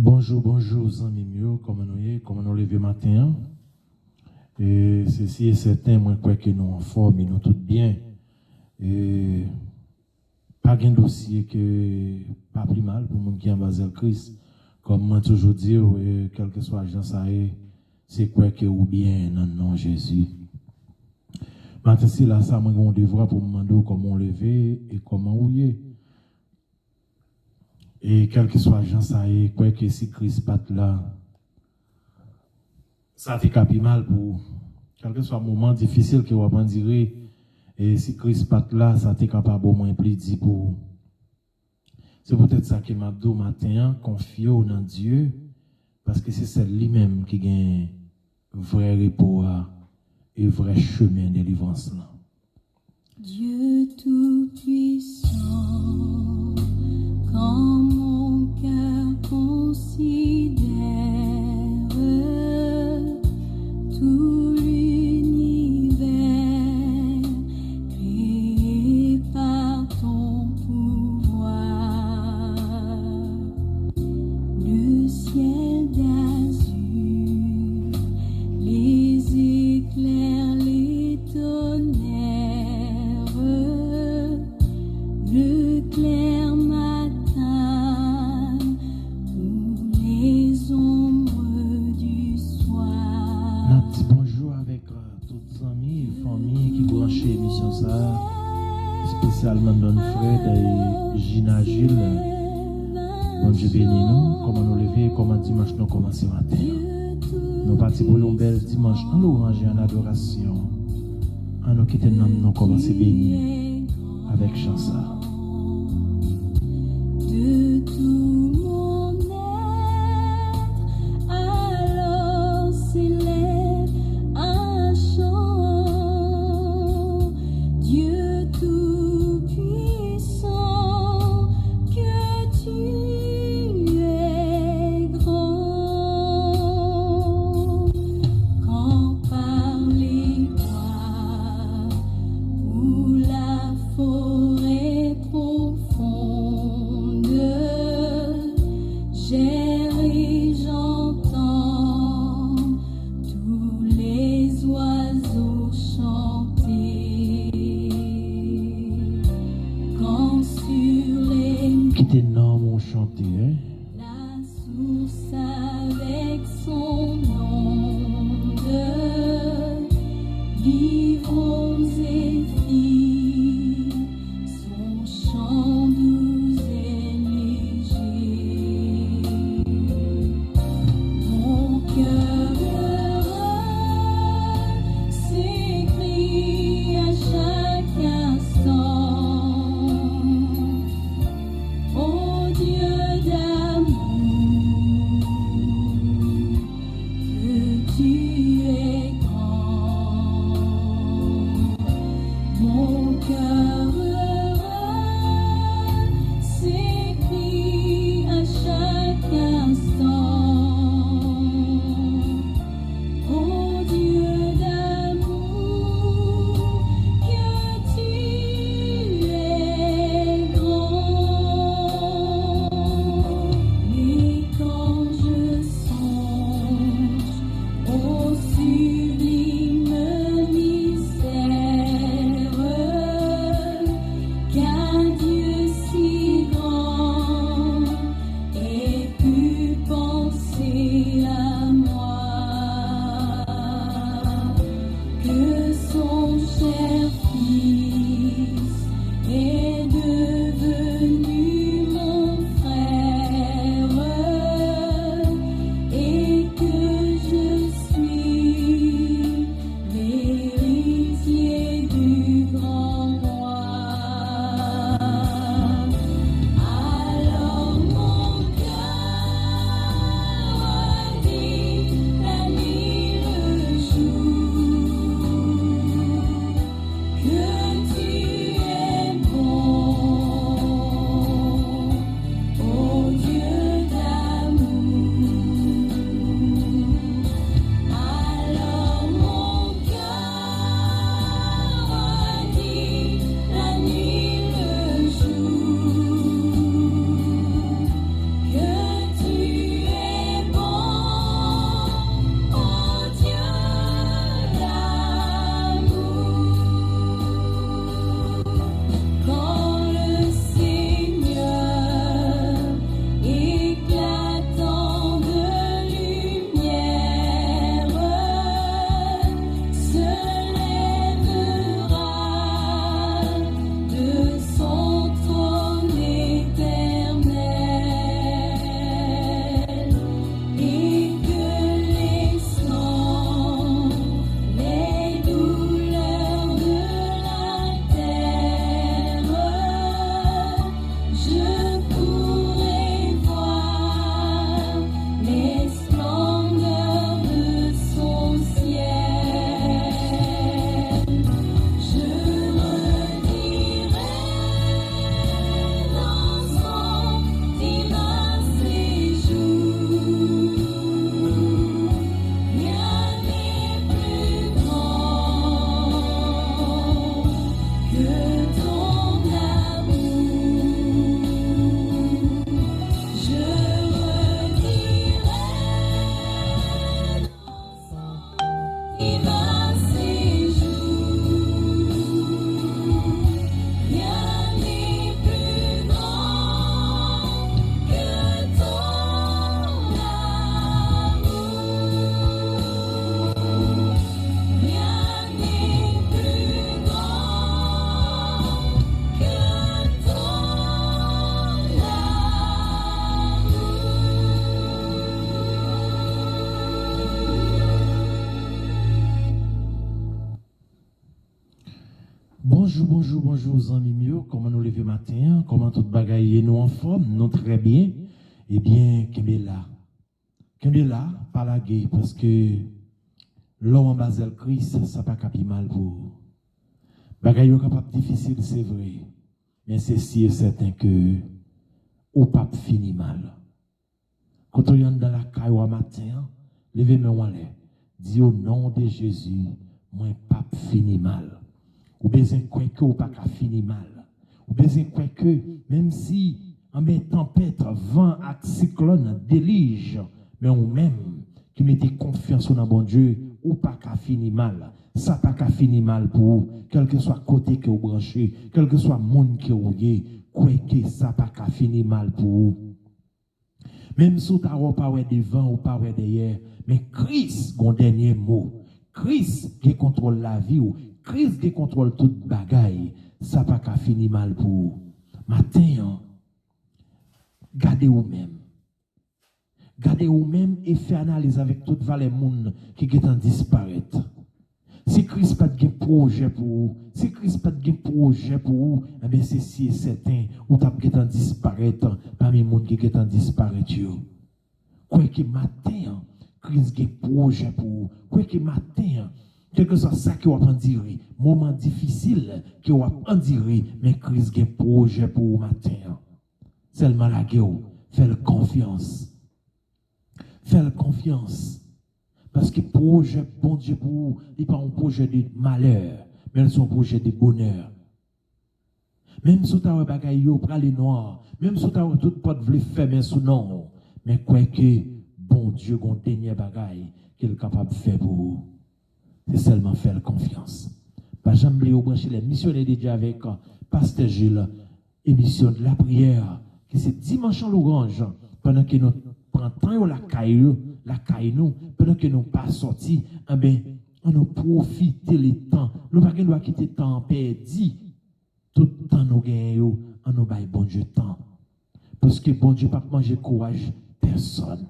Bonjour, amis mieux, comment nous lever matin. Et ceci est certain, moi, quoi que nous en forme, nous tout bien. Et pas de dossier que pas plus mal pour monde qui est en bas de Christ. Comme moi toujours dire, quel que soit l'agent ça est, c'est quoi que ou bien non non Jésus. Maintenant si là ça moi on devoir pour me demander comment lever et comment ouiller. Et quel que soit l'agent ça est, quoi que si Christ pas là, ça fait capi mal pour quel que soit le moment difficile que vous va dire. Et si Christ pas là, ça t'est capable au moins plaisir pour. C'est peut-être ça que m'a dit au matin, confier dans Dieu, parce que c'est celle lui-même qui gagne vrai repos et vrai chemin de délivrance là. Dieu tout-puissant, quand mon cœur considère tout. Spécialement Don Fred et Gina Gilles. Bon Dieu bénis nous, comment nous lever, comment dimanche nous commencer matin. Nous partons pour un bel dimanche en louange et en adoration. En nous quitter nous commencer béni avec chansa. De tout mon être, alors s'élève un chant. Dieu tout-puissant, que tu es grand. Quand par les bois ou la forêt profonde, j'erre et j'entends tous les oiseaux chanter. Quand sur les Qui t'énorme on chanter, hein? la source avec son onde, livrons et filles, son chant doux et léger. Mon cœur heureux s'écrie à chaque instant: ô Dieu d'amour, que tu es grand. Mon cœur heureux s'écrie à chaque instant: ô Dieu d'amour, que tu es grand. Mais quand je songe au sublime mystère qu'un Dieu si grand ait pu penser à moi, que son cher Fils est devenu mon frère et que je suis l'héritier du grand roi. bonjour, amis mieux. Comment nous lever matin? Comment tout bagaille nous en forme? Nous très bien. Eh bien, qu'est-ce là, pas la guerre, parce que l'homme en basel Christ, ça pas capi mal pour. Bagaille capable difficile, c'est vrai. Mais c'est si et certain que, au pape fini mal. Quand on est dans la caille au matin, levez-moi en l'air. Dis au nom de Jésus, moi, pape fini mal. Ou besoin quoi que ou pas qu'à finir mal. Ou besoin quoi que, même si en ben tempête, vent, cyclone, délige, mais ou même qui mettez confiance dans bon Dieu, ou pas qu'à finir mal. Ça pas qu'à finir mal pour vous, quel que soit côté que vous branchez, quel que soit monde que vous ayez, quoi que ça pas qu'à finir mal pour vous. Même si vous n'avez pas devant ou pas derrière, mais Christ, mon dernier mot, Christ qui contrôle la vie ou Christ qui contrôle toute bagaille, ça pas qu'à finir mal pour vous. Matin, gardez vous-même. Gardez vous-même et faites analyse avec toute valeur monde qui est en disparaître. Si Christ pas de projet pour vous, si Christ pas de projet pour vous, eh bien c'est si et certain, ou t'as qui est en disparaître parmi les monde qui est en disparaître. Quoi que matin, Christ a projet pour vous. Quoi que matin, quel que soit ça qui va en dire, moment difficile qui va en dire, mais Christ a projet pour vous matin. Seulement la guerre, faites confiance. Faites confiance. Parce que projet, bon Dieu pour vous, il n'est pas un projet de malheur, mais c'est un projet de bonheur. Même si vous avez des bagailles, vous avez les noirs, même si vous avez toute porte voulu fermer sous nom, mais quoi que, bon Dieu, a un dernier bagaille qu'il est capable de faire pour vous. C'est seulement faire confiance. Par exemple, vous branchez les missionnaires de Dieu avec Pasteur Gilles, émission de la prière, qui c'est dimanche en l'orange, pendant que nous prenons la caille nous, pendant que nous pas sortis, eh bien, on a profité le temps. Nous ne pouvons pas quitter le temps perdu. Tout le temps nous gagnons, on nous baille bon Dieu temps. Parce que bon Dieu pas manger courage personne.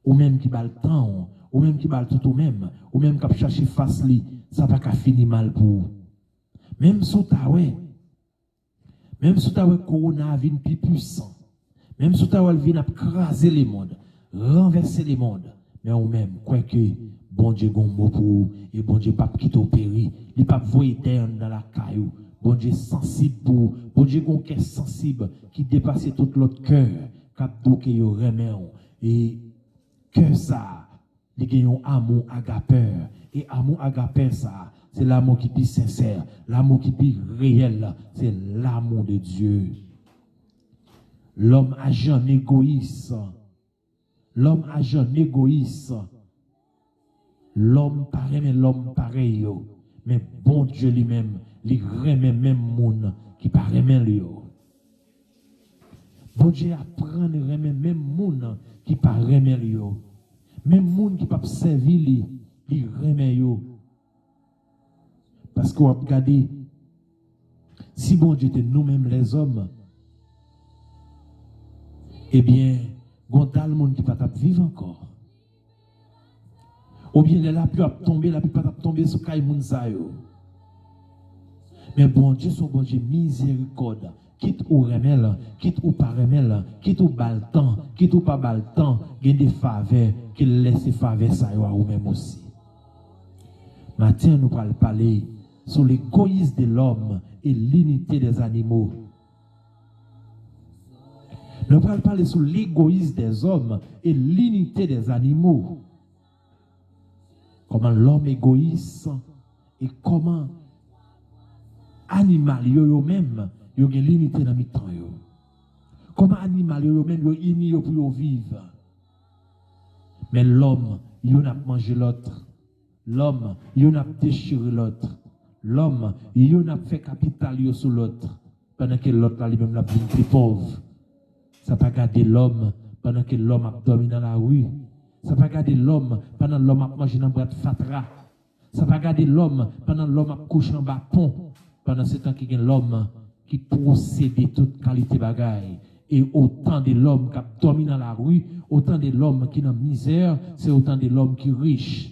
Ou même qui bat le temps, ou même qui bat tout ou même qui chercher face li, ça va pas finir mal pour vous. Même si tu as corona vient plus puissant. Même si tu as vient craser les mondes, renverser les mondes, mais ou même quoi que bon Dieu gon mot pour vous, et bon Dieu pas quitter au péri, il pas voyer dans la caillou. Bon Dieu sensible pour bon Dieu gon cœur sensible qui dépasse tout l'autre cœur, cap doke yo remet et que ça, il y a un amour agapeur. Et amour agapeur, ça, c'est l'amour qui est sincère, l'amour qui est réel, c'est l'amour de Dieu. L'homme agent égoïste. L'homme agent égoïste. L'homme pareil, mais l'homme pareil. Mais bon Dieu lui-même, il remet même monde qui paraît même lui. Bon Dieu apprend à remet même monde qui paraît même lui. Même monde qui peut servir lui, il remet yo. Parce qu'on va regarder, si bon Dieu était nous-mêmes les hommes, eh bien, il y a des gens qui ne peuvent pas vivre encore. Ou bien la pluie a tombé, la pluie pas tomber sur les gens. Mais bon Dieu, son bon Dieu miséricorde. Quitte ou remel, quitte ou pas remel, quitte ou baltan, quitte ou pas baltan, il y a des faveurs qu'il laisse faveurs ça ou même aussi. Maintenant, nous allons parler sur l'égoïsme de l'homme et l'unité des animaux. Nous allons parler sur l'égoïsme des hommes et l'unité des animaux. Comment l'homme égoïste et comment animal eux-mêmes ils ont l'unité dans le temps. Comment animal eux-mêmes ils ont unis pour vivre. Mais l'homme, il a mangé l'autre. L'homme, il a déchiré l'autre. L'homme, il a fait capital sur l'autre. Pendant que l'autre lui-même l'a vu plus pauvre. Ça n'a pas gardé l'homme pendant que l'homme a dormi dans la rue. Ça n'a pas gardé l'homme pendant que l'homme a mangé dans le bras de fatra. Ça n'a pas gardé l'homme pendant que l'homme a couché en bas pont. Pendant ce temps qu'il y a l'homme qui possède toute qualité bagaille. Et autant de l'homme qui a dormi dans la rue, autant de l'homme qui est dans la misère, c'est autant de l'homme qui est riche.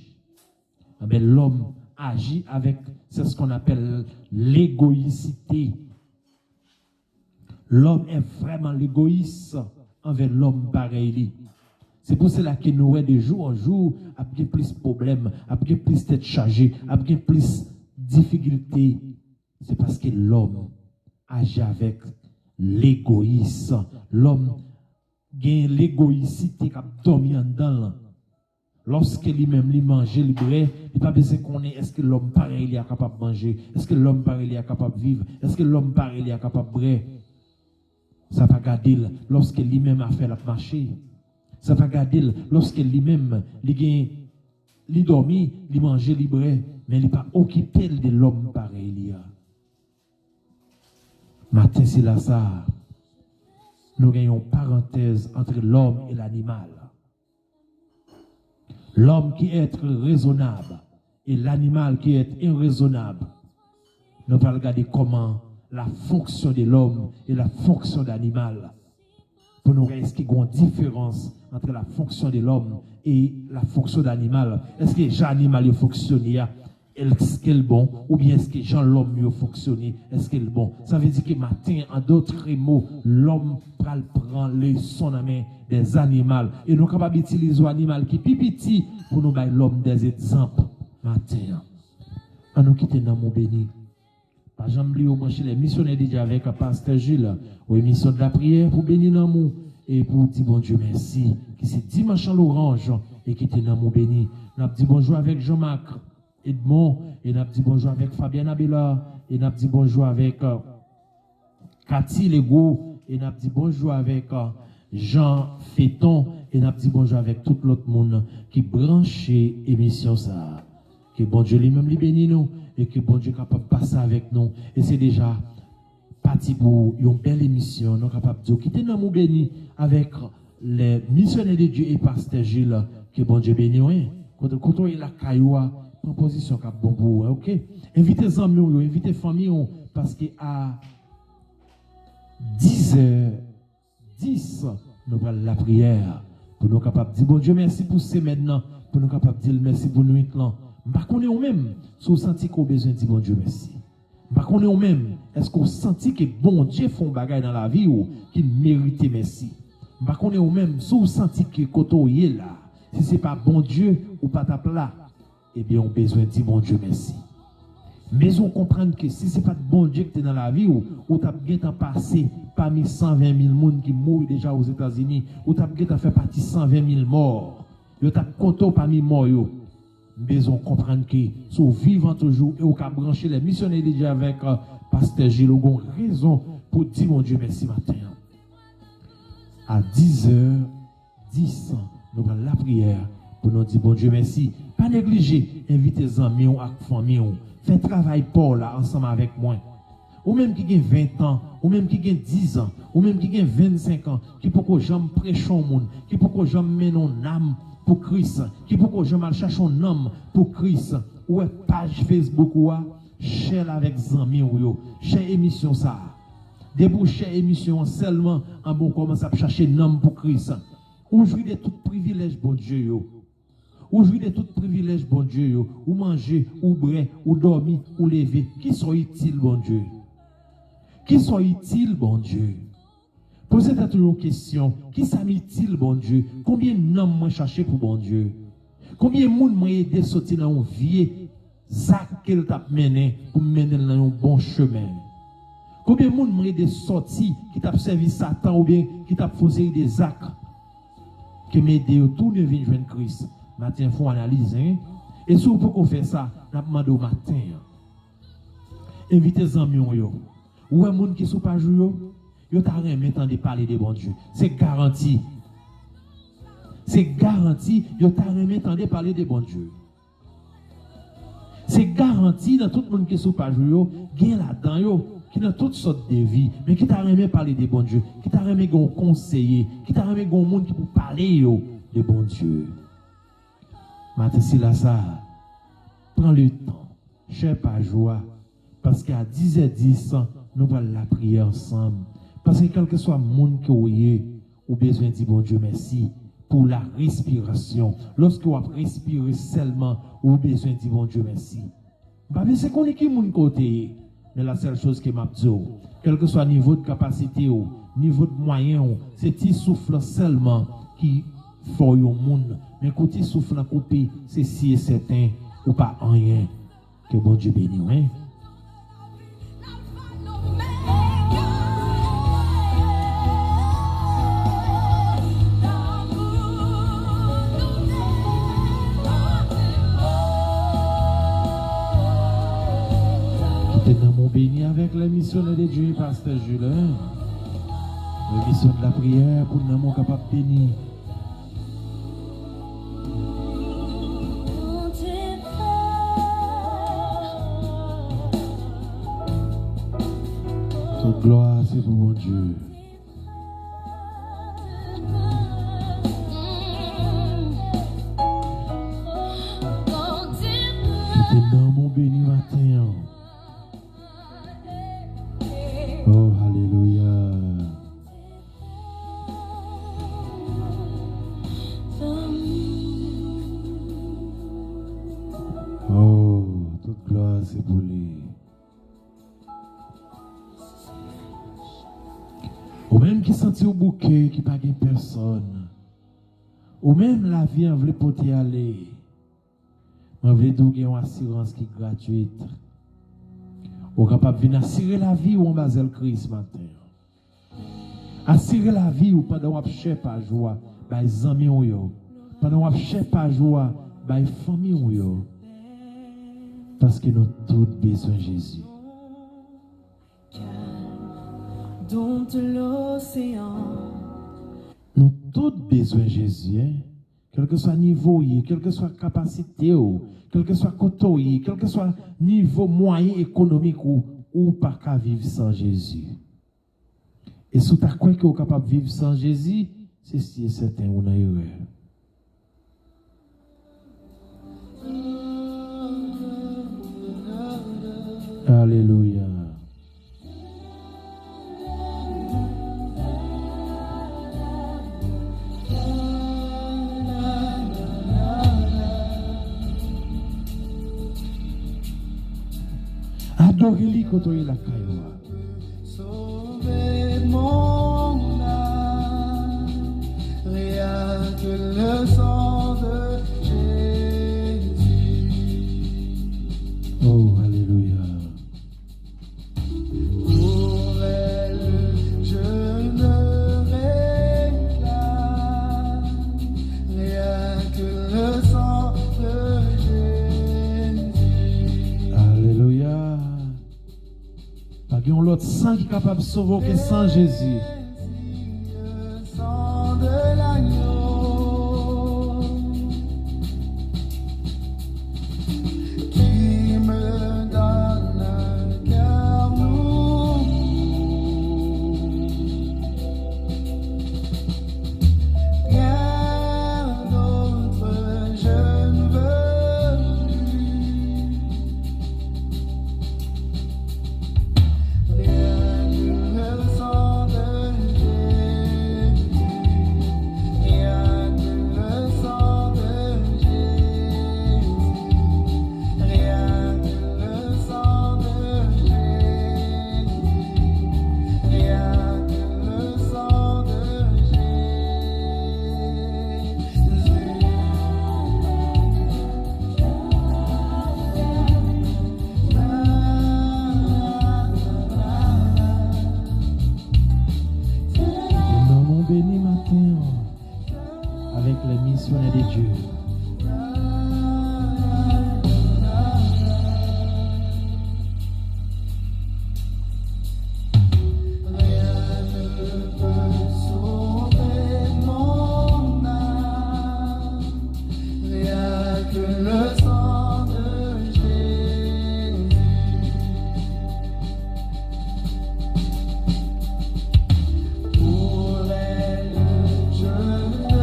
Mais l'homme agit avec, c'est ce qu'on appelle l'égoïcité. L'homme est vraiment l'égoïste envers l'homme pareil. C'est pour cela que nous, de jour en jour, avons plus de problèmes, avons plus de tête chargée, avons plus de difficultés. C'est parce que l'homme agit avec l'égoïsme. L'homme gagne l'égoïcité qui a dormi en dedans. Lorsque lui-même lui mange, il brûle, il n'a pas besoin qu'on ait, est-ce que l'homme pareil il est capable de manger? Est-ce que l'homme pareil il est capable de vivre? Est-ce que l'homme pareil il est capable de brûler? Ça va garder lorsque lui-même a fait la marché. Ça va garder lorsque lui-même il dormi, il mange, il brûle, mais il n'est pas occupé de l'homme pareil. Matin, c'est là ça. Nous gagnons parenthèse entre l'homme et l'animal. L'homme qui est raisonnable et l'animal qui est irraisonnable. Nous allons regarder comment la fonction de l'homme et la fonction de l'animal. Pour nous regarder est-ce qu'il y a une différence entre la fonction de l'homme et la fonction de l'animal. Est-ce que l'animal fonctionne? Est-ce qu'il est bon? Ou bien est-ce que l'homme fonctionne? Est-ce qu'il est bon? Ça veut dire que matin, en d'autres mots, l'homme prend les sons à main des animaux. Et nous sommes capables d'utiliser les animaux qui sont petits pour nous donner l'homme des exemples. Matin, on nous quitte dans mon béni. Par exemple, nous avons les missionnaires déjà avec le pasteur Gilles, aux émissions de la prière pour bénir l'amour et pour dire bon Dieu merci, qui c'est dimanche en l'orange et qui était dans mon béni. Nous avons dit bonjour avec Jean-Marc Edmond, et nous avons dit bonjour avec Fabien Abela, et nous avons dit bonjour avec Cathy Legault, et nous avons dit bonjour avec Jean Féton, et nous avons dit bonjour avec tout l'autre monde qui branche émission ça. Que bon Dieu lui-même lui bénit nous, et que bon Dieu est capable de passer avec nous. Et c'est déjà parti pour une belle émission. Nous sommes capables de quitter dans mon béni avec les missionnaires de Dieu et pasteur Gilles, que bon Dieu bénit. Quand on est la cailloua, proposition qui est bon pour vous, ok? Invitez les amis, invitez les familles, parce qu'à 10h10, nous allons la prière. Pour nous capables de dire, bon Dieu, merci pour ce maintenant. Pour nous capables de dire, merci pour nous maintenant. Par contre, on même, si vous sentez qu'on a besoin de dire, bon Dieu, merci. Par contre, on même, est-ce qu'on sent que bon Dieu fait un bagage dans la vie ou qui mérite merci? Par contre, on même, si vous sentez que quand on est là, si ce n'est pas bon Dieu ou pas ta là, eh bien, on a besoin de dire, bon Dieu, merci. Mais on comprend que si ce n'est pas de bon Dieu que tu es dans la vie, ou tu as bien passé parmi 120 000 personnes qui mourent déjà aux États-Unis, ou tu as bien fait partie de 120 000 morts, tu as compté parmi les morts. Mais on comprend que sont vivants toujours et on a branché les missionnaires déjà avec pasteur Gilles. On a raison pour dire mon Dieu merci matin. À 10h10, nous allons la prière pour nous dire bon Dieu merci. Pas négliger, invitez les amis et famille. Faites travail pour là ensemble avec moi. Ou même qui a 20 ans, ou même qui a 10 ans, ou même qui a 25 ans, qui peut que j'aime prêcher au monde, qui peut que j'aime mener une âme pour Christ, qui peut que je mal cherche un homme pour Christ, ou page Facebook ou share avec amis ou share émission ça. Déboucher émission seulement en bon commence à chercher un homme pour Christ. Ou jouir de tout privilège bon Dieu yo. Ou jouir de tout privilège bon Dieu yo, ou manger, ou boire, ou dormir, ou lever, qui sont utiles bon Dieu. Qui sont utiles bon Dieu. Posez-vous toujours une question. Qui s'amit-il, bon Dieu? Combien d'hommes m'ont cherché pour bon Dieu? Combien de monde m'ont aidé à sortir dans un vieux Zach qu'elle t'a mené pour mener dans un bon chemin? Combien de monde m'ont aidé à sortir qui t'a servi Satan ou bien qui t'a posé des actes qui m'aident à tout ne venir joindre Christ? Matin, il faut analyser. Et si vous pouvez faire ça, nous demandons au matin. Invitez les amis. Ou un monde qui ne sont pas joués. Yo t'a remis temps de parler de bon Dieu. C'est garanti. C'est garanti. Yo t'a remis temps de parler de bon Dieu. C'est garanti dans tout le monde qui sont pas joué, gagne là-dedans yo, qui dans toutes sortes de vie, mais qui t'a remis parler de bon Dieu, qui t'a remis gon conseiller, qui t'a remis gon monde qui pour parler yo de bon Dieu. Maintenant si là ça, prends le temps, cherche pas joie, parce qu'à 10h10 nous allons la prière ensemble. Parce que quel que soit le monde que vous avez, vous avez besoin de dire bon Dieu merci pour la respiration. Lorsque vous respirez seulement, vous avez besoin de dire bon Dieu merci. C'est qu'on est qui mon côté. Mais la seule chose qui m'a dit, quel que soit le niveau de capacité, niveau de moyens, c'est petit souffle seulement qui fait au monde. Mais quand il souffle coupé, c'est si et certain ou pas rien. Que bon Dieu bénisse. Hein? Béni avec la mission de Dieu, Pasteur Julien. La mission de la prière pour nous capable de bénir. Toute gloire, c'est pour mon Dieu. C'était dans mon béni matin. Oh, alléluia. Oh, toute gloire, c'est pour lui. Ou même qui sentit au bouquet, qui n'a pas personne. Ou même la vie, on veut porter aller. On veut donner une assurance qui est gratuite. Ou capable de venir assurer la vie ou en bas de Christ matin. Assurer la vie ou pendant qu'on cherche pas joie, les amis ou yo. Pendant qu'on cherche pas joie, les familles ou yo. Parce que nous avons tous besoin de Jésus. Dont l'océan. Nous avons tous besoin de Jésus. Hein? Quel que soit le niveau, quelle que soit la capacité, quel que soit le côté, quel que soit le niveau moyen économique ou pas qu'à vivre sans Jésus. Et si tu as quoi que vous êtes capable de vivre sans Jésus, c'est si certain ou n'a erreur. Alléluia. Adorez-lui quand il la caille. Sauvez mon âme, rien que le sang de Jésus. Oh, alléluia. Pour elle, je me réclame, rien que le sang de Jésus. Alléluia. Pas qu'il y a l'autre sang qui est capable de sauver que sans Jésus. Le sang de l'agneau qui me donne un cœur nouveau. Rien d'autre je ne veux plus. Rien que le sang de Jésus. Rien que le sang de Jésus. Rien que le sang de Jésus. Rien que le sang de Jésus. Nous avons béni matin avec les missionnaires de Dieu. Rien ne peut sauver mon âme, rien que le sang de Jésus. Pour elle, je me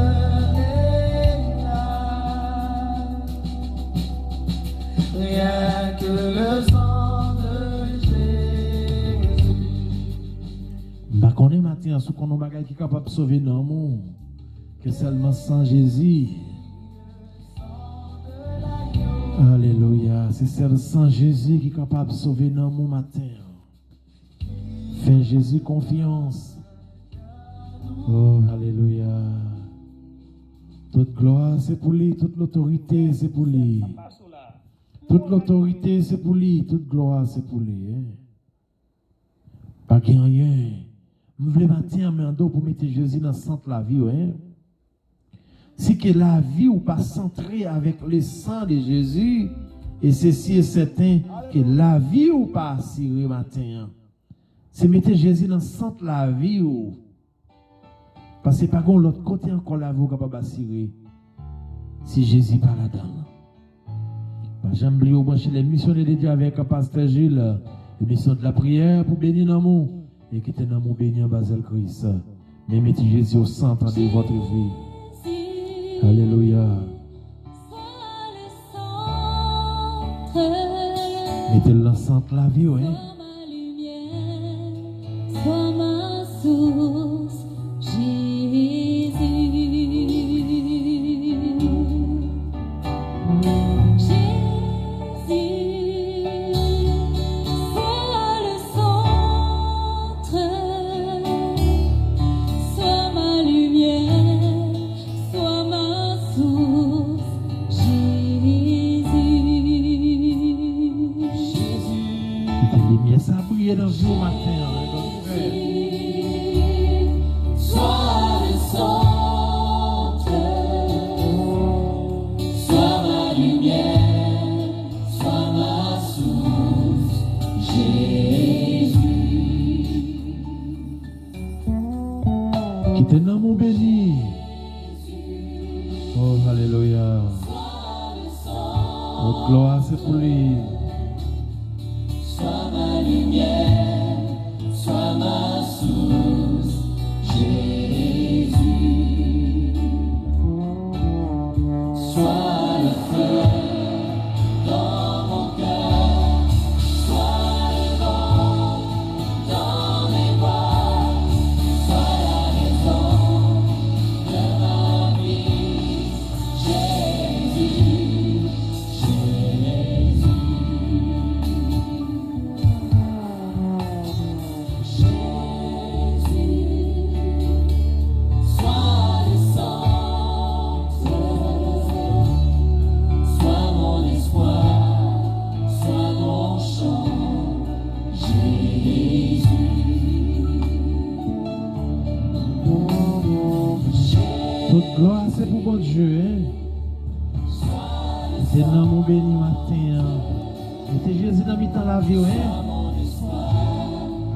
réclame, rien que le sang de Jésus. Bah, qu'on est matin, ce qu'on a bagage qui est capable de sauver nos monde, que seulement sans Jésus. Alléluia. C'est celle sans Jésus qui est capable de sauver dans mon matin. Fais Jésus confiance. Oh, alléluia. Toute gloire, c'est pour lui. Toute l'autorité, c'est pour lui. Toute l'autorité, c'est pour lui. Toute gloire, c'est pour lui. Hein? Pas qu'il y ait rien. Je voulais matin, mais en dos pour mettre Jésus dans le centre de la vie. Hein? Si que la vie ou pas centrée avec le sang de Jésus, et ceci est certain que la vie ou pas assurée matin. C'est mettre Jésus dans le centre de la vie ou parce que pas l'autre côté encore la vie capable d'assurer si Jésus pas là-dedans. J'aime oublier au brancher les missions de Dieu avec un pasteur Gilles, les missions de la prière pour bénir l'amour et qui était dans mon béni en Basel Christ. Mais mettez Jésus au centre de votre vie. Alléluia. Mettez-le dans le centre de la vie, oui. Sois ma source, Jésus. Jésus, sois le centre, sois ma lumière, sois ma source, Jésus. Tes lumières, ça brille dans le matin. Sois le centre, sois ma lumière, sois ma source, Jésus. Qui te dans mon béni. Oh, alléluia. Oh, gloire, c'est pour lui. Sois ma lumière, sois ma source, Jésus. Sois le feu dans mon cœur, sois le vent dans mes voies, sois la raison de ma vie, Jésus, Jésus. Sois le centre, sois mon espoir, sois mon chant, Jésus. Toute gloire, c'est pour bon Dieu. Hein? C'est dans mon béni matin. Mettez Jésus dans mi-temps la vie. Hein?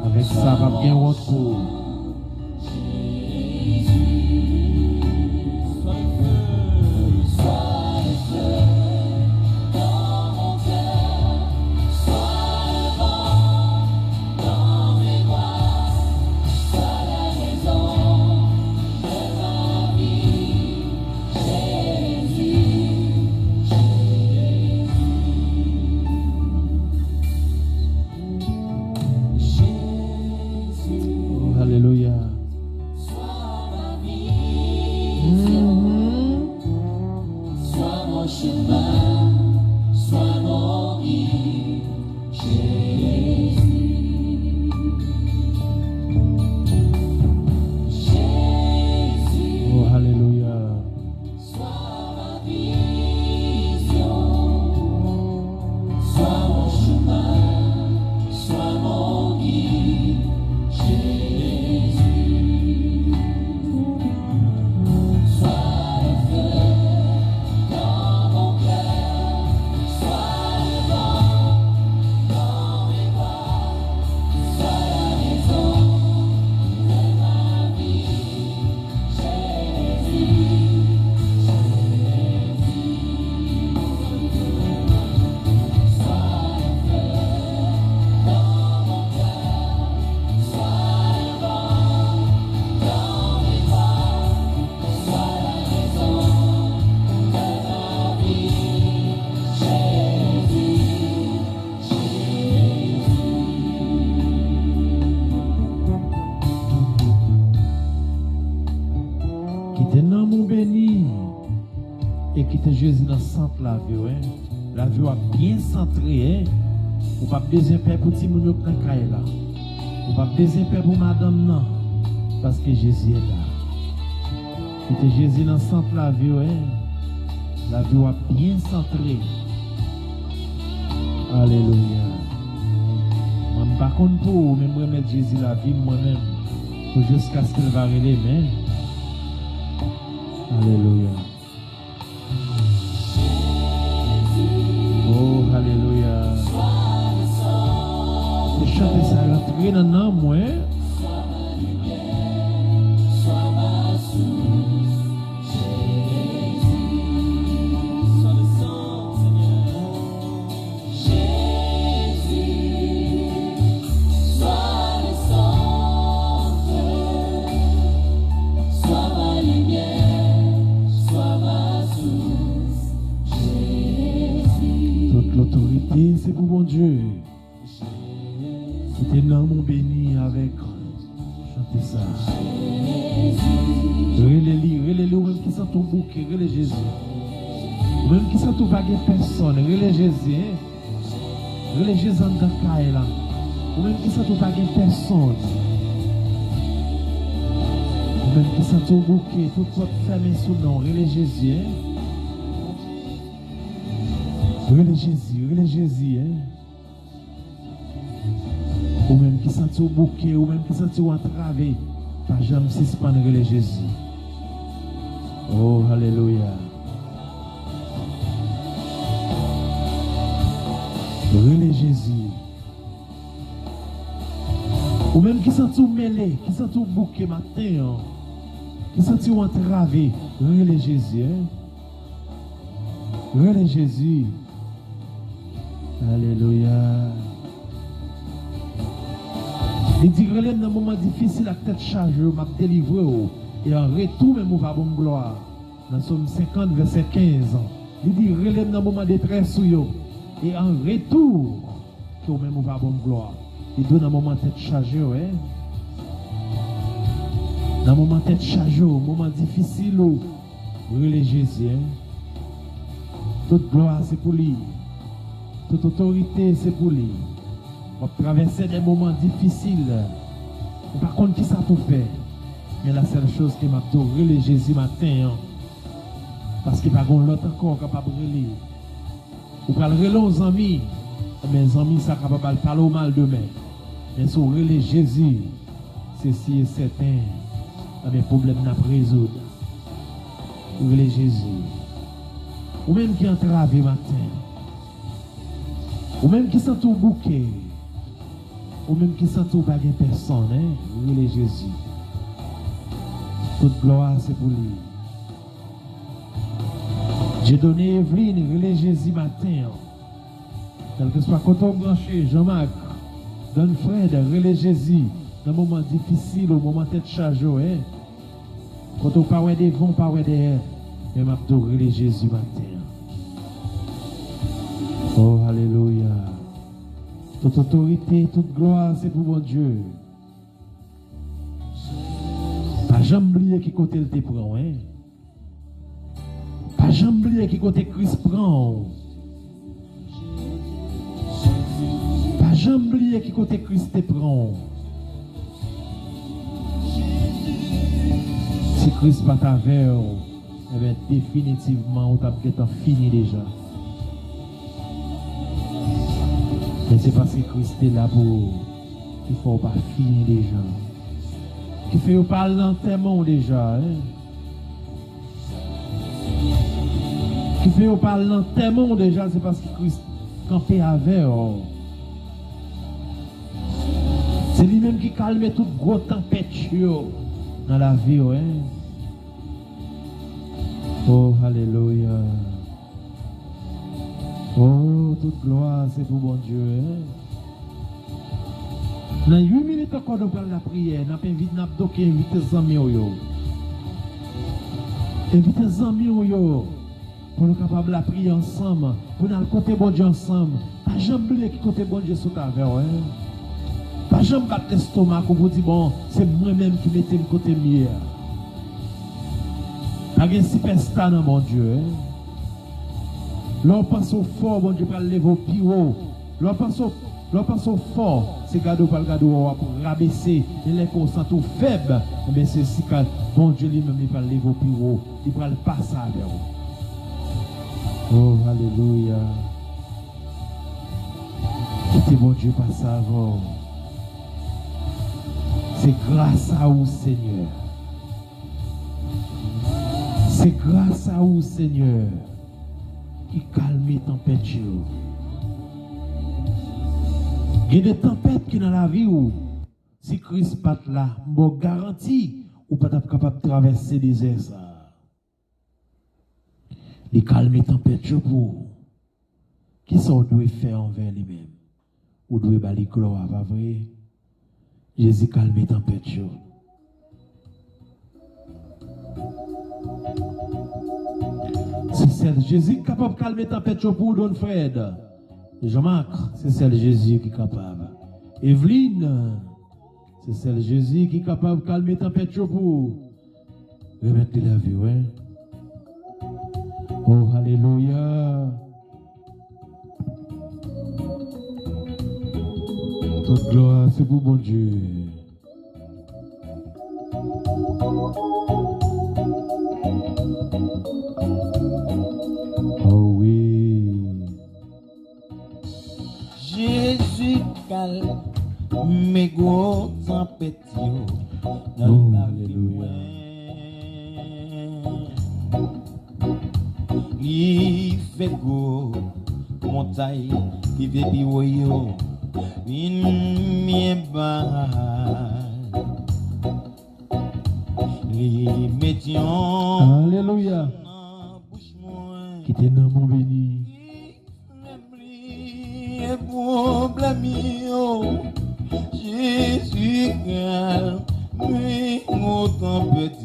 Avec ça, va bien recours. Dans mon cœur, sois le vent dans mes voies, sois la raison de ma vie, Jésus, Jésus. Oh, alléluia. Sois ma vision, sois mon chemin, sois mon guide, Jésus. Jésus, Oh, alléluia. sois ma vision, sois mon chemin, sois mon guide, Jésus. Sois le feu dans mon cœur, sois le vent dans mes voies, sois la raison de ma vie, Jésus, sois le feu dans mon cœur, sois le vent dans mes voies, sois la raison de ma vie, Jésus, Qui te dans mon béni. Et qui te Jésus dans le centre de la vie. Hein? La vie a bien centrée. Ou pas besoin de paix pour ti moun yo dans caille là. Ou pas besoin de paix pour madame non. Parce que Jésus est là. C'était Jésus dans le centre de la vie. La vie a bien centrée. Alléluia. Je ne sais pas pour même remettre Jésus la vie moi-même. Jusqu'à ce qu'il va relever. Alléluia. Oh, alléluia. Je chante ça, rentrer dans le nom, moi. L'autorité, c'est pour mon Dieu. C'était l'homme mon béni avec. Chantez ça. Relais-les, ou même qui sont ton bouquet, relais Jésus. Ou même qui sont ton baguette personne, relais Jésus. Relais Jésus en Dakaï là. Ou même qui sont ton baguette personne. Ou même qui sont ton bouquet, tout votre famille sous nom, relais Jésus. Relais Jésus, Ou même qui sentent au bouquet, ou même qui sentent au entravé, pas jamais suspendre relais Jésus. Oh, alléluia. Relais Jésus. Ou même qui sentent au mêlé, qui sentent au bouquet matin, qui sentent au entravé, relais Jésus, Relais Jésus. Alléluia. Il dit relais dans un moment difficile, la tête chargée, m'a délivré. Et en retour, même, on va bonne gloire. Dans Somme 50, verset 15. Il dit relais dans un moment de détresse. Et en retour, que même on va bonne gloire. Il donne un moment de tête chargée. Dans un moment de tête chargée, un moment difficile, relais Jésus. Toute gloire, c'est pour lui. Toute autorité, c'est pour lui. On va traverser des moments difficiles. Par contre, qui ça tout fait? Mais la seule chose qui m'a relé Jésus matin, parce qu'il n'y a pas l'autre encore capable de relire. Ou pas le relais aux amis. Mes amis, ça capable de parler au mal demain. Mais si on relais Jésus, ceci est certain. Mes problèmes n'a pas résoudre. Relais Jésus. Ou même qui entrave matin. Ou même qui sent au bouquet. Ou même qui sent au baguette personne. Relais Jésus. Toute gloire, c'est pour lui. J'ai donné Evelyne, relais Jésus matin. Quel que soit quand on branché, Jean-Marc, donne Fred, relais Jésus. Dans un moment difficile, au moment tête chargée. Quand on parle des vents, on parle des airs. Mais m'a relais Jésus matin. Oh, alléluia. Toute autorité, toute gloire, c'est pour mon Dieu. Pas jamais oublier qui côté le te prend, Pas jamais oublier qui côté Christ prend. Pas jamais oublier qui côté Christ te prend. Si Christ pas t'avait, eh bien définitivement, on t'a peut-être fini déjà. Mais c'est parce que Christ est là pour qu'il ne faut pas finir déjà. Qu'il fait parler lentement déjà. Qu'il fait parler lentement déjà, c'est parce que Christ campait avec. C'est lui-même qui calme toute grosse tempête dans la vie. Oh, alléluia. Oh, toute gloire, c'est pour mon Dieu. Dans 8 minutes encore de prendre la prière, nous avons invité les amis. Invitez les amis pour nous capables de prier ensemble, pour nous côté bon Dieu ensemble. Pas jamais qui côté bon Dieu sur ta vie. Pas jamais battre l'estomac pour vous dire, bon, c'est moi-même qui mettais le côté mieux. Pas de superstar dans mon Dieu. L'on passe au fort, bon Dieu, pour lever au plus haut. L'on passe au fort, c'est cadeau par le cadeau pour rabaisser les consents tout faibles. Mais c'est si que bon Dieu lui-même, il va lever au plus haut. Il va le passer vers vous. Oh, alléluia. Quittez bon Dieu passe avant. C'est grâce à vous, Seigneur. C'est grâce à vous, Seigneur, qui calme les tempêtes. Il y a des tempêtes qui dans la vie où, si Christ pas là, je garantis, ou pas capable de traverser les désert. Il calme les tempêtes pour. Qui ça doit faire envers lui-même? Ou doit balayer gloire, pas vrai? Jésus calme les tempêtes. C'est celle Jésus qui est capable de calmer les tempêtes pour Don Fred. Jean-Marc, c'est celle Jésus qui est capable. Evelyne, c'est celle Jésus qui est capable de calmer les tempêtes pour remettre la vie, ouais. Oh, alléluia. Toute gloire, c'est pour bon Dieu. Oh oui. Jésus calme mes gros tempêtes dans la vie. Il fait go montagne, il fait biwoyo. Les médians. Alléluia. Qui t'est dans mon béni. Jésus calme, mais mon tempête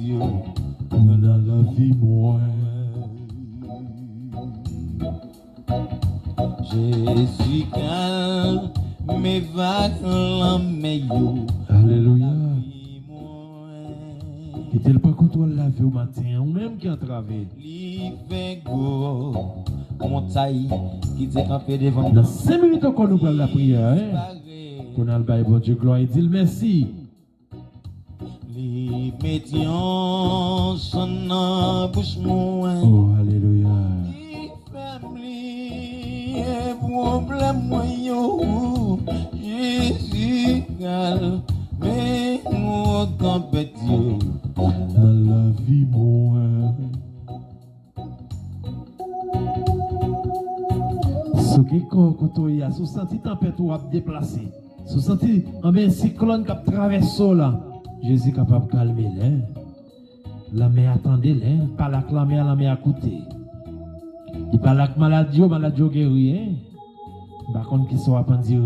dans la vie moi. Jésus calme. Mes vagues l'emmènent. Alléluia. Et tel pas contrôle la vie au matin, ou même qui a travaillé. L'Ivengo, montagne qui t'est campé devant. Dans 5 minutes qu'on nous parle la prière, hein? Qu'on a le bail, bon Dieu, gloire et dit merci. Les médians sont en bouche moins. Oh, alléluia. Problème moyen, Jésus calme, mais mon tempête dans la vie moi. Ce qui est quand on y a, sous senti tempête ou a déplacé, sous senti un cyclone qui a traversé là, Jésus est capable de calmer les. La mer attendait les, pas la clamer à la mer à côté. Il parle avec maladie guéri, hein? Par contre, qui soit pas dire,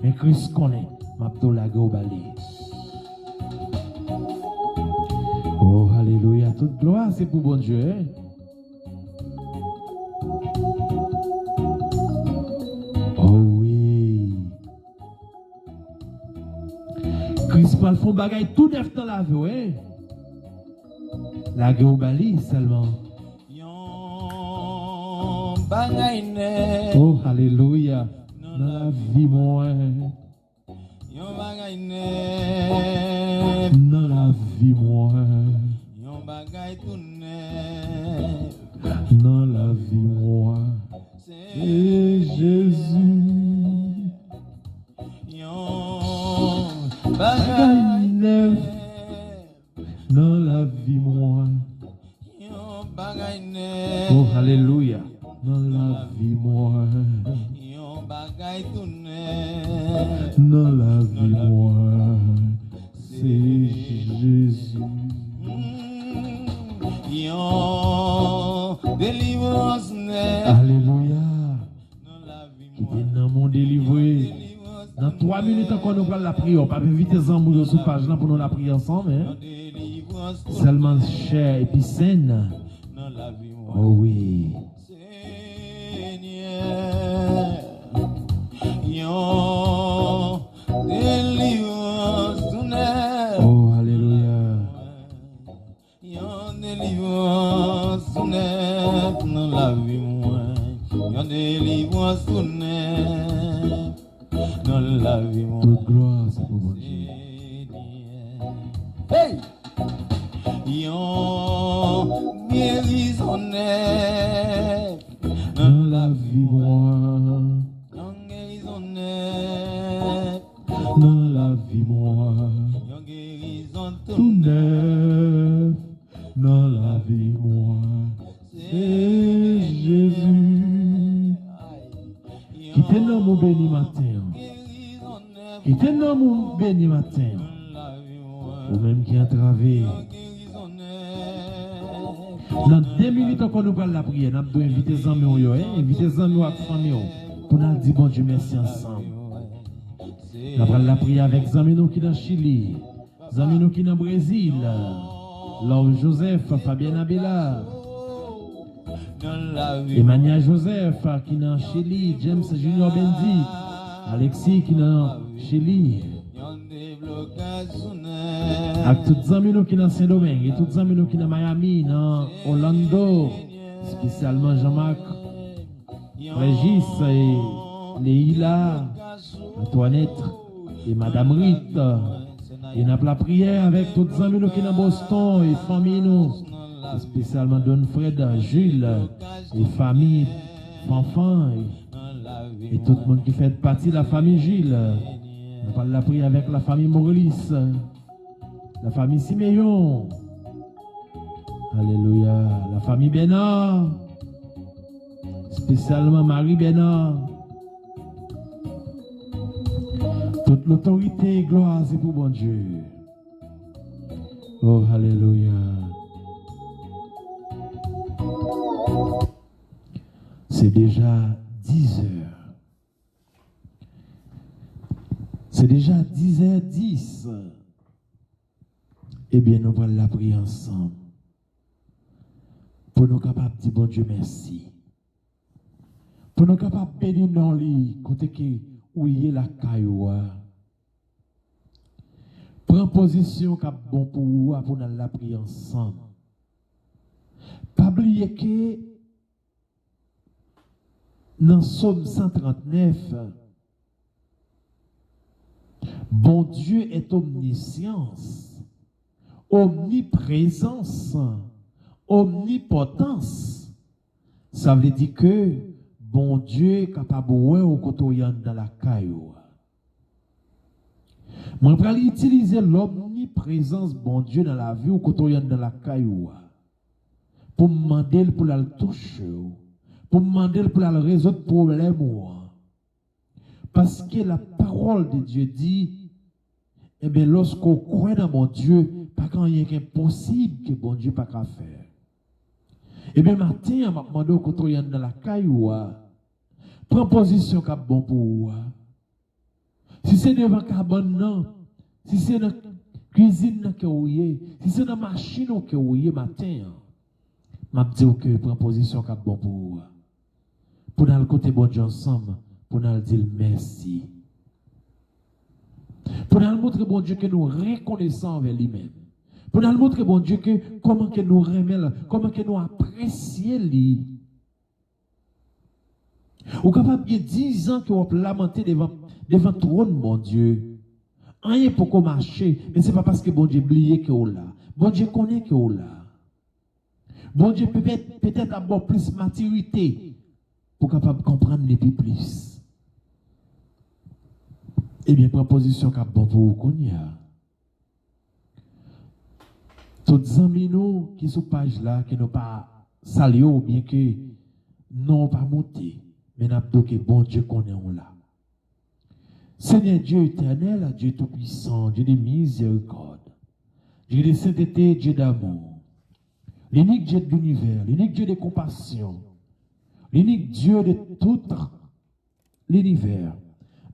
mais Christ connaît, m'a plutôt la go balé. Oh, alléluia, toute gloire, c'est pour bon Dieu, hein? Oh oui. Christ parle font bagaille tout neuf dans la vie, hein? La go balé seulement. Oh, alléluia. Dans la vie, moi. Dans la vie, moi. Dans la vie, moi. C'est Jésus. Bagaille neuf. Dans la vie, moi. Oh, alléluia. Dans la vie, moi. Dans la vie, moi. C'est Jésus. Alléluia. Qui est dans mon délivré. Dans 3 minutes encore, nous parlons la prière. Pas vite les amours sur page là pour nous la prier ensemble. Hein? Seulement chair et puis saine. Oh oui. Oh, alléluia. dans la vie mon Toute gloire, c'est pour mon Dieu. Hey! Yon guérison nef Dans la vie, moi. Yon guérison nef Dans la vie, moi. Yon guérison Tout neuf. Dans la vie, moi. C'est Jésus. Qui t'est dans mon béni matin. Qui t'est dans mon béni matin. Ou même qui a travé. Dans 2 minutes encore nous parlons de la prière. Nous avons invité les amis, invité les amis à la famille pour nous dire bon Dieu merci ensemble. Nous parlons de la prière avec les amis qui sont dans Chili, les amis qui sont dans Brésil, Laure Joseph, Fabien Abela, Emmanuel Joseph qui est dans Chili, James Junior Bendy, Alexis qui est dans Chili. Avec tous les amis qui sont dans Saint-Domingue, et tous les amis qui sont dans Miami, dans Orlando, spécialement Jean-Marc, Régis et Léila, Antoinette et Madame Rite. Et nous avons la prière avec tous les amis qui sont dans Boston et famille nous, spécialement Don Fred, Jules et famille, Fanfan et tout le monde qui fait partie de la famille Gilles. Nous parlons de la prière avec la famille Maurice, la famille Siméon, alléluia, la famille Bénard, spécialement Marie Bénard. Toute l'autorité et gloire, c'est pour bon Dieu. Oh, alléluia. C'est déjà 10 heures. C'est déjà 10h10. Eh bien, nous allons la prier ensemble. Pour nous capables de dire bon Dieu merci. Pour nous capables de bénir dans lui, côté qui où il est la cailloua. Prends position cap bon pour vous, pour nous la prier ensemble. Pas oublier que dans Psaume 139, bon Dieu est omniscience, omniprésence, omnipotence. Ça veut dire que bon Dieu est capable de voir au côté dans la caillou. Moi, je vais utiliser l'omniprésence bon Dieu dans la vie au côté dans la caillou. Pour me demander pour la toucher, pour me demander pour la résoudre le problème. Parce que la parole de Dieu dit, eh bien, lorsqu'on croit dans mon Dieu, pas quand il y a impossible que bon Dieu pas qu'à faire. Eh bien, matin, je m'a demandé au côté dans la caillou, prends position cap bon pour vous. Si c'est devant cabane, non. Si c'est dans la cuisine que vous y si c'est dans la machine que vous y matin, je dis que prends position cap bon pour vous. Pour nous le côté bon Dieu ensemble, pour nous dire merci. Pour nous montrer bon Dieu que nous reconnaissons envers lui-même. Pour nous montrer bon Dieu que comment que nous remercions, comment que nous apprécions lui. Ou capable de 10 ans que vous lamentez devant le trône, mon Dieu. Rien pour qu'on marche, mais ce n'est pas parce que bon Dieu oublié que vous là. Bon Dieu connaît que vous là. Bon Dieu peut-être avoir plus maturité pour capable comprendre les plus. Eh bien, proposition qu'a bon pour vous qu'on y a. Toutes les amis nous qui sont page là, qui n'ont pas salué ou bien que n'ont pas monté, mais n'a pas que bon Dieu connaît on là. Seigneur Dieu éternel, Dieu tout-puissant, Dieu de miséricorde, Dieu de sainteté, Dieu d'amour, l'unique Dieu de l'univers, l'unique Dieu de compassion, l'unique Dieu de tout l'univers.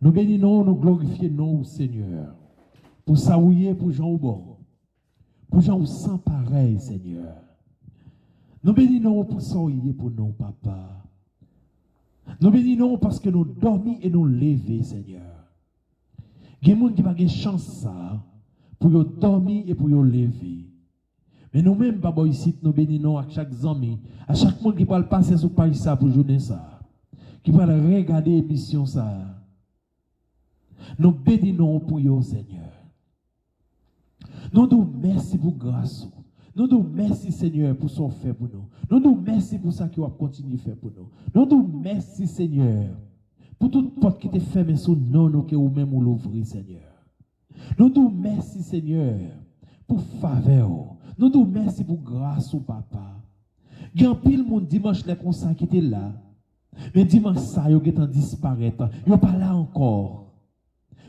Nous bénissons, nous glorifions, Seigneur, pour saouiller, pour Jean au bon, pour Jean sans pareil, Seigneur. Nous bénissons pour saouiller pour nous, Papa. Nous bénissons parce que nous dormons et nous levons, Seigneur. Il y a des gens qui n'ont pas de chance ça, pour dormir et pour lever. Mais nous-mêmes, Papa, ici, nous bénissons à chaque ami, à chaque monde qui parle passer sur Paris ça pour journée ça. qui va regarder l'émission ça. Nous bénissons pour vous, Seigneur. Nous nous merci pour grâce. Nous nous merci, Seigneur, pour ce que fait pour nous. Nous nous merci pour ça que vous continuez à faire pour nous. Nous nous merci, Seigneur, pour toute porte qui est fermée sur nous, que vous-même vous l'ouvrez, Seigneur. Nous nous merci, Seigneur, pour faveur. Nous nous merci pour grâce au papa. Il y a un pile monde dimanche les consacrés qui était là. Mais dimanche ça, ils ont disparaître. Ils sont pas là encore.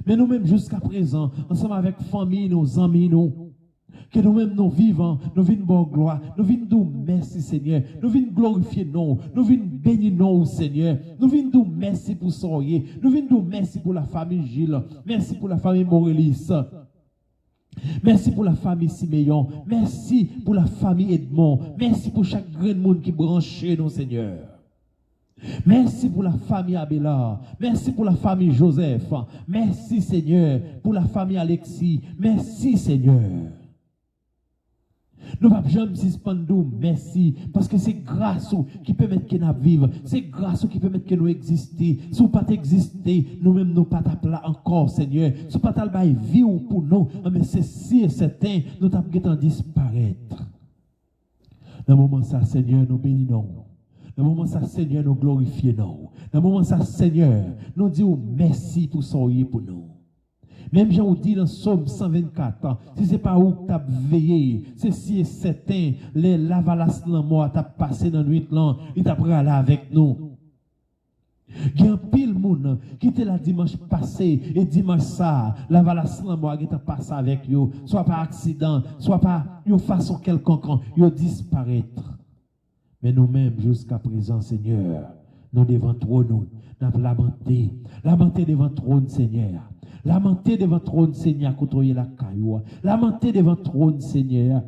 Mais nous-mêmes jusqu'à présent, ensemble avec famille, nos amis, nous, que nous-mêmes nous vivons, nous venons bon gloire, nous venons nous merci Seigneur, nous venons glorifier nous, nous venons bénir nous Seigneur, nous venons nous merci pour Soyer, nous venons nous merci pour la famille Gilles, merci pour la famille Morelis. Merci pour la famille Siméon. Merci pour la famille Edmond. Merci pour chaque grain de monde qui branche nous, Seigneur. Merci pour la famille Abélard. Merci pour la famille Joseph. Merci, Seigneur, pour la famille Alexis. Merci, Seigneur. Nous ne pouvons jamais suspendre, merci, parce que c'est grâce qui permet que nous vivons, c'est grâce qui permet que nous existions. Si nous ne pas exister, nous-mêmes nous pas là encore, Seigneur. Si nous pas là vivre pour nous, mais c'est si et certain, nous avons disparaître. Dans le moment ça, Seigneur, nous bénissons. Dans le moment ça, Seigneur, nous glorifions. Dans le moment ça, Seigneur, nous disons merci pour soyez pour nous. Même Jean dit dans Psaume 124, si ce n'est pas où tu as veillé, c'est si et certain, les lavalas dans moi, tu as passé dans la nuit, il t'a pris là avec nous. Il y a un pile monde qui était là dimanche passé et dimanche ça, lavalas dans moi, qui t'a passé avec eux, soit par accident, soit par une façon quelconque, ils disparaître. Mais nous-mêmes, jusqu'à présent, Seigneur, nous devons trône, nous avons lamenté devant trône, Seigneur. Lamenter devant trône, Seigneur, côtoyer la caillou. Lamenter devant trône, Seigneur.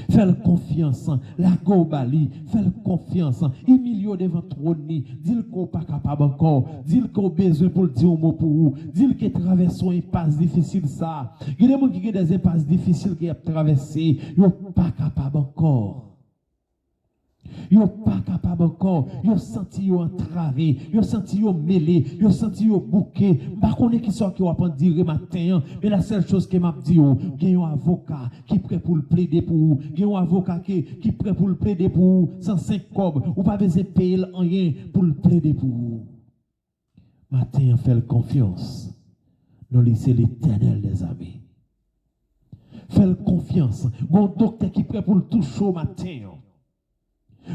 Fais confiance, la gobali, fais confiance. Emilio devant trône, dis-le qu'on n'est pas capable encore. Dis-le qu'on a besoin pour le dire un mot pour vous. Dis-le qu'il traverse une impasse difficile, ça. Il y a des gens qui ont des impasses difficiles qui ont traversé. Ils ne sont pas capables encore. Ils ne sont pas capables encore. Ils ont senti entravé. Ils ont senti mêlé. Ils ont senti bouqué. Je ne sais pas qui sont qui vont dire matin. Mais la seule chose que m'a dit, il y a un avocat qui est prêt pour le plaider pour vous. Il y a un avocat qui est prêt pour le plaider pour vous. 105 cobs. Ou pas besoin de payer rien pour le plaider pour vous. Matin, fais confiance. Nous laissons l'Éternel des amis. Fais confiance. Mon docteur qui est prêt pour le toucher au matin.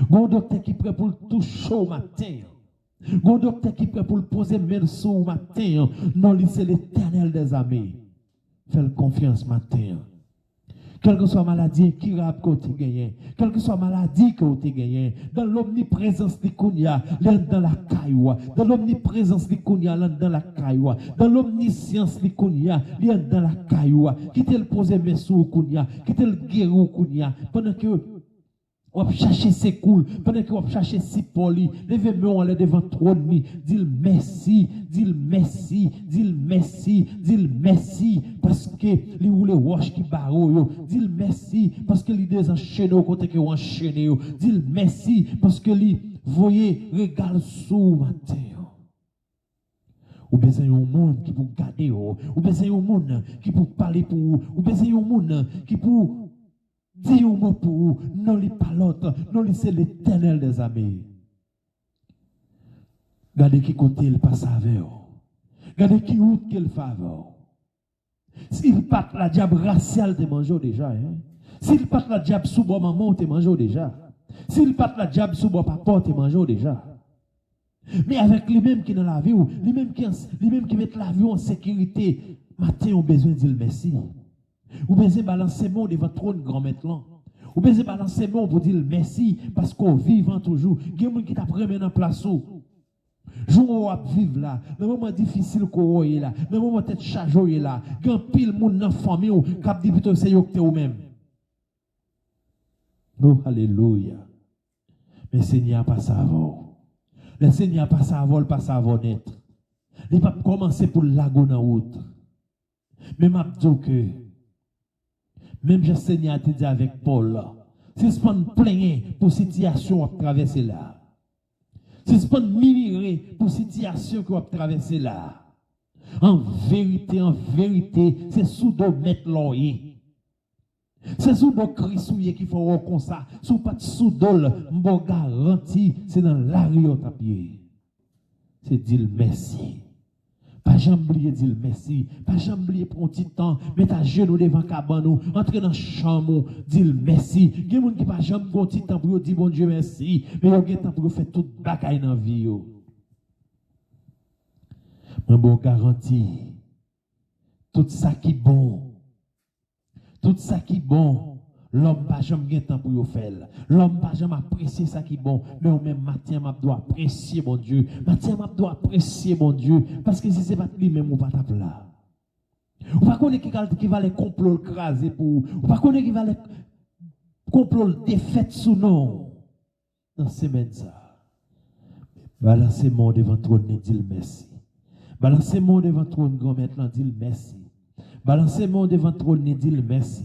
Mon docteur qui est prêt pour le toucher au matin. Mon docteur qui est prêt pour le poser main sur au matin. Non, c'est l'Éternel des amis. Fais confiance matin. Quelle que soit maladie incurable que tu gagnes, quelle que soit maladie que tu gagnes, dans l'omniprésence de Kounia, dans la cailloua, dans l'omniprésence de Kounia, dans la cailloua, dans l'omniscience de Kounia, dans la cailloua, qui te le pose main sur Kounia, qui te le guérit Kounia, pendant que on va chercher ses coups, pendant qu'on va chercher ses polis, levez-moi aller devant trône, dis-le merci, dis-le merci, dis-le merci, dis-le merci, parce que les roulés roches qui barrent, dis-le merci, parce que les désenchaînés au côté qui ont enchaîné, dis-le merci, parce que les voyez, regarde sous matin. Ou besoin d'un monde qui pour garder, ou besoin d'un monde qui pour parler pour vous, ou besoin d'un monde qui pour dis un mot pour vous, non les pas l'autre, non c'est l'Éternel des amis. Regardez qui côté il passe avec vous. Regardez qui route qu'il fait avec vous. S'il pas la diable raciale, te mange déjà. Hein? S'il pas la diable sous bon maman, te mange déjà. S'il pas la diable sous bon papa, te mange déjà. Mais avec lui-même qui dans la vie, lui-même qui met la vie en sécurité, matin on besoin de dire merci. Ou besoin balancer mon devant trône grand maintenant. Ou besoin balancer mon pour dire merci parce qu'on vivant toujours. Il y a des gens qui t'apprennent dans place où. Jour où vivre là, dans le moment difficile qu'on est là, dans le moment tête chargée là, il y a pile monde dans la famille qui a dit plutôt c'est vous même. Oh alléluia. Mais Seigneur pas ça avant. Le Seigneur pas ça avant, pas ça avant net. Il va commencer pour lago dans route. Mais m'a dit que même je Seigneur a dit avec Paul, si ce n'est pas plein pour situation à traverser là. Suspend mimirer pour situation que vous traversez là. En vérité, c'est sous de mettre l'oeil. C'est sous de crisouiller qu'il faut comme ça. Sous pas de sous d'ol, m'bo garanti, c'est dans la rue au tapis. C'est dire merci. Pas jamais oublier dire merci. Pas jamais oublier prendre un petit temps, mettre à genoux devant cabane, entrer dans la chambre, dire merci. Il y a des gens qui pas jamais prendre un petit temps pour dire bon Dieu merci, mais il y a des temps pour faire tout bagaille dans la vie. Mais bon garantie, tout ça qui est bon, l'homme pas jamais temps pour faire. L'homme pas jamais apprécier ça qui est bon, mais au même matin m'a doit apprécier mon Dieu. Matin m'a doit apprécier mon Dieu parce que si c'est pas lui même ou pas ta là. Ou pas connaître qui va les complot craser pour ou pas connaître qui va les complot défaite sous non. Dans semaine ça. Balancez mon devant trône et dis merci. Balancez mon devant trône grand maître dit merci. Balancez mon devant trône et dis merci.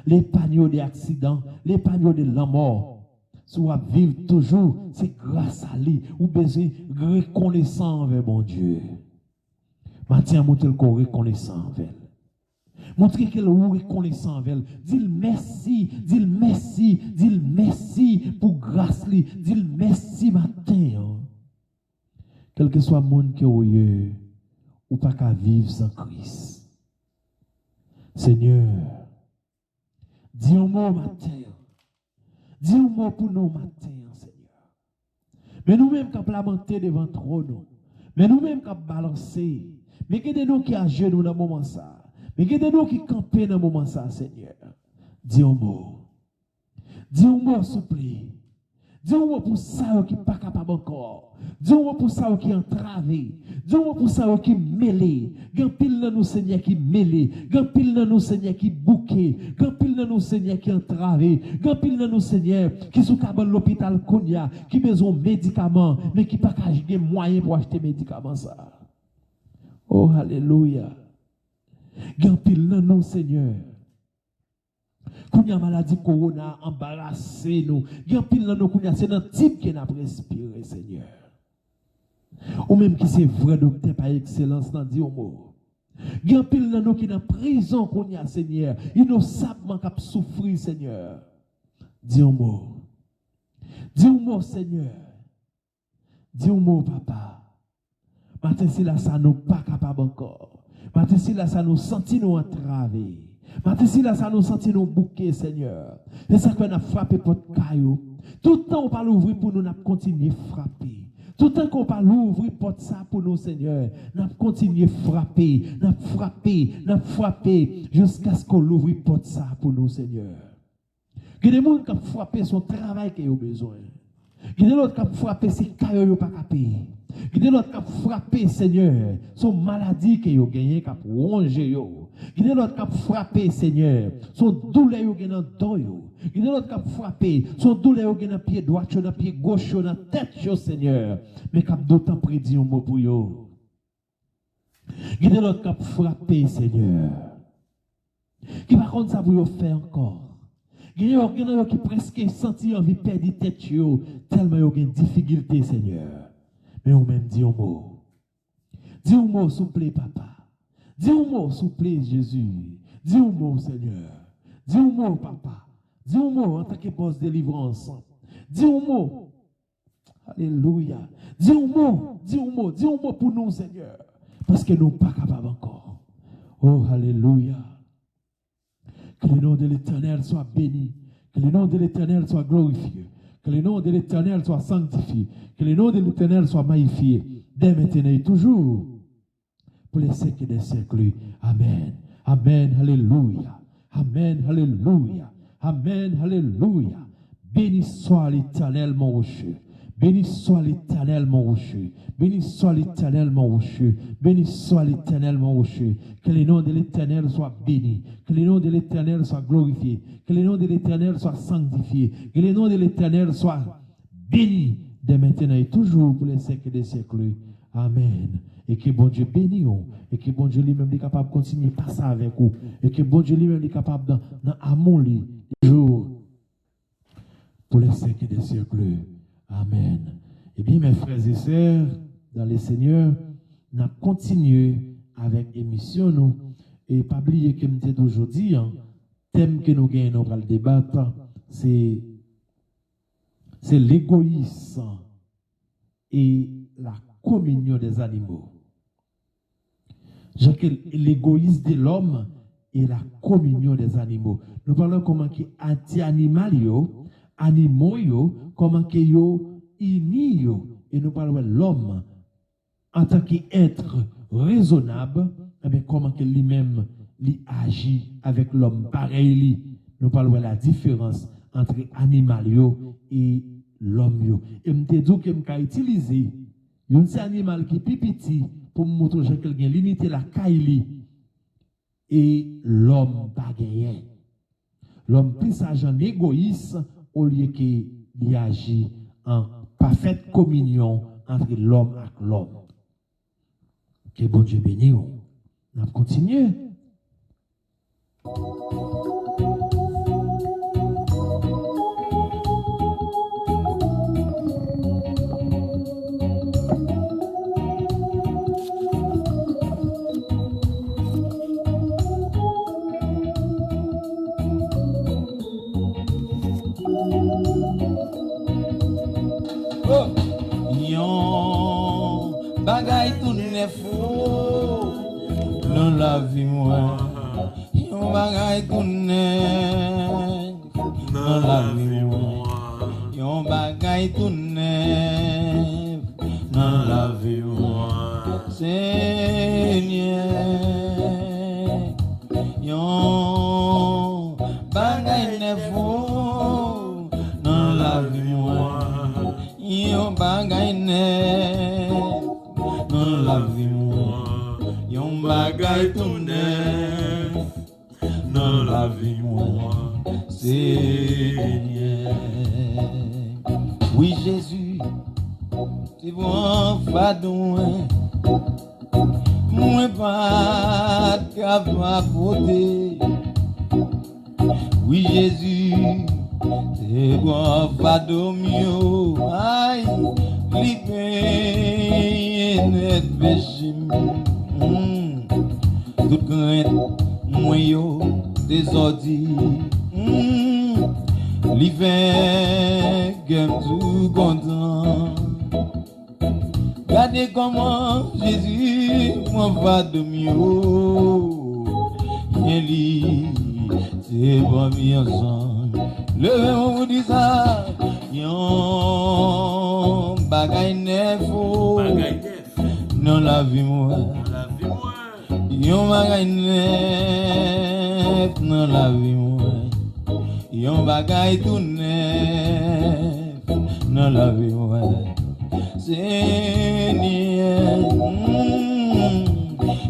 Les panneaux des accidents, les panneaux de la mort, soit vivre toujours, c'est grâce à lui, ou besoin reconnaissant envers mon Dieu. Matin, montrez le corps reconnaissant envers elle. Montrez qu'elle est reconnaissant envers elle. Dis-le merci pour grâce lui. Dis-le merci matin. Quel que soit le monde qui est ou pas qu'à vivre sans Christ. Seigneur, dis un mot matin. Dis un mot pour nous matin, Seigneur. Mais nous-mêmes qui lamenté devant trône, mais nous-mêmes qui balancer, mais gardez-nous qui à genoux dans le moment ça. Mais gardez-nous qui camper dans le moment ça, Seigneur. Dis un mot. Dis un mot, s'il vous plaît. Dis un mot pour ça qui n'est pas capable encore. Dis un mot pour ça qui est entravé. Dis un mot pour ça qui est mêlé. Gan pile dans nous, Seigneur, qui est mêlé. Gan pile dans nous, Seigneur, qui est bouqué. Gan pile dans nous, Seigneur, qui est entravé. Gan pile dans nous, Seigneur, qui sont dans l'hôpital Kounia, qui besoin de médicaments, mais qui n'a pas de moyens pour acheter médicaments. Ça. Oh, alléluia. Gan pile dans nous, Seigneur. Kounya maladie corona embarrassé nous. Gan pile dans nous, Kounya, c'est notre type qui n'a pas respiré, Seigneur. Ou même qui c'est vrai docteur par excellence dans dit au mot. Gan pile dans nous qui dans prison Kounya, Seigneur. Innocemment qui a souffert, Seigneur. Dis un mot. Dis un mot, Seigneur. Dis un mot, papa. Matin, si là, ça nous pas capable encore. Matin, si là, ça nous sentit nous entraver. Matin, si là, ça nous sentit nous bouquer, Seigneur. C'est ça qu'on a frappé pour caillou. Tout le temps, on parle ouvrir pour nous, on a continué à frapper. Tout le temps qu'on parle ouvrir porte ça pour nous, Seigneur, on a continué à frapper, jusqu'à ce qu'on l'ouvre porte ça pour nous, Seigneur. Il y a des gens qui ont frappé son travail qu'ils ont besoin. Il y a des autres qui ont frappé ses cailloux qu'ils n'ont pas capé. Il y a des autres qui ont frappé, Seigneur, son maladie qu'ils ont gagné, qui ont rongé. Il y a des autres qui ont frappé, Seigneur, son douleur qu'ils ont gagné dans le dos. Il y a des autres qui ont frappé, son douleur qu'ils ont gagné dans le pied droit, dans le pied gauche, dans la tête, Seigneur. Mais qui ont d'autant prédit un mot pour eux. Il y a des autres qui ont frappé, Seigneur. Qui par contre ça vous faire encore. Il y a des gens qui presque senti envie de perdre tête, tellement ils ont des difficultés, Seigneur. Mais on même dit un mot. Dis un mot, s'il vous plaît, papa. Dis un mot, s'il vous plaît, Jésus. Dis un mot, Seigneur. Dis un mot, papa. Dis un mot en tant que poste de délivrance. Dis un mot. Alléluia. Dis un mot pour nous, Seigneur. Parce que nous ne sommes pas capables encore. Oh, alléluia. Que le nom de l'Éternel soit béni. Que le nom de l'Éternel soit glorifié. Que le nom de l'Éternel soit sanctifié. Que le nom de l'Éternel soit magnifié. Dès maintenant et toujours. Pour les siècles des siècles. Amen. Amen. Alléluia. Amen. Alléluia. Amen. Alléluia. Béni soit l'Éternel, mon rocher. Béni soit l'Éternel, mon rocher. Béni soit l'Éternel, mon rocher. Béni soit l'Éternel, mon rocher. Que le nom de l'Éternel soit béni. Que le nom de l'Éternel soit glorifié. Que le nom de l'Éternel soit sanctifié. Que le nom de l'Éternel soit béni dès maintenant et toujours pour les siècles des siècles. Amen. Et que bon Dieu bénisse vous. Et que bon Dieu lui-même est capable de continuer à passer avec vous. Et que bon Dieu lui-même est capable d'amour toujours pour les siècles des siècles. Amen. Eh bien, mes frères et sœurs, dans les Seigneurs, nous avons continué avec l'émission, nous. Et pas oublier que nous aujourd'hui, thème que nous gagnons pour le débattre, c'est l'égoïsme et la communion des animaux. L'égoïsme de l'homme et la communion des animaux. Nous parlons comment qui anti-animaux, animaux, comment qui yo unis, et nous parlons de l'homme en tant qu'être raisonnable, eh bien, comment que lui-même agit avec l'homme pareil. Nous parlons de la différence entre animal et l'homme. Et je te dis que je vais utiliser un animal qui est petit pour me montrer que quelqu'un limité la caille et l'homme pas gagné. L'homme plus agent égoïste au lieu qu'il agit en parfaite communion entre l'homme et l'homme. Que bon Dieu bénisse. On va continuer. Bagay tout n'est faux dans la vie moi. Yon bagay tout n'est dans la vie moi. Yon bagay tout n'est dans la vie moi. Seigneur, yon bagay n'est faux dans la vie moi. Yon bagay n'est dans la vie moi, yon bagay tout neuf dans la vie moi, Seigneur. Oui Jésus, tu vois fadou, moi pas capable côté. Oui Jésus, tu vois fadou mieux, aïe, libéré. Net péché, tout crainte, moi yo désordi, l'hiver gagne tout content. Regardez comment Jésus m'en va de mieux, et lui c'est pas bien ensemble. Levez-moi vous dites ça, yon bagay neuf. Dans la vie moi, yon bagay neuf dans la vie moi, yon bagay tout neuf dans la vie moi, Seigneur,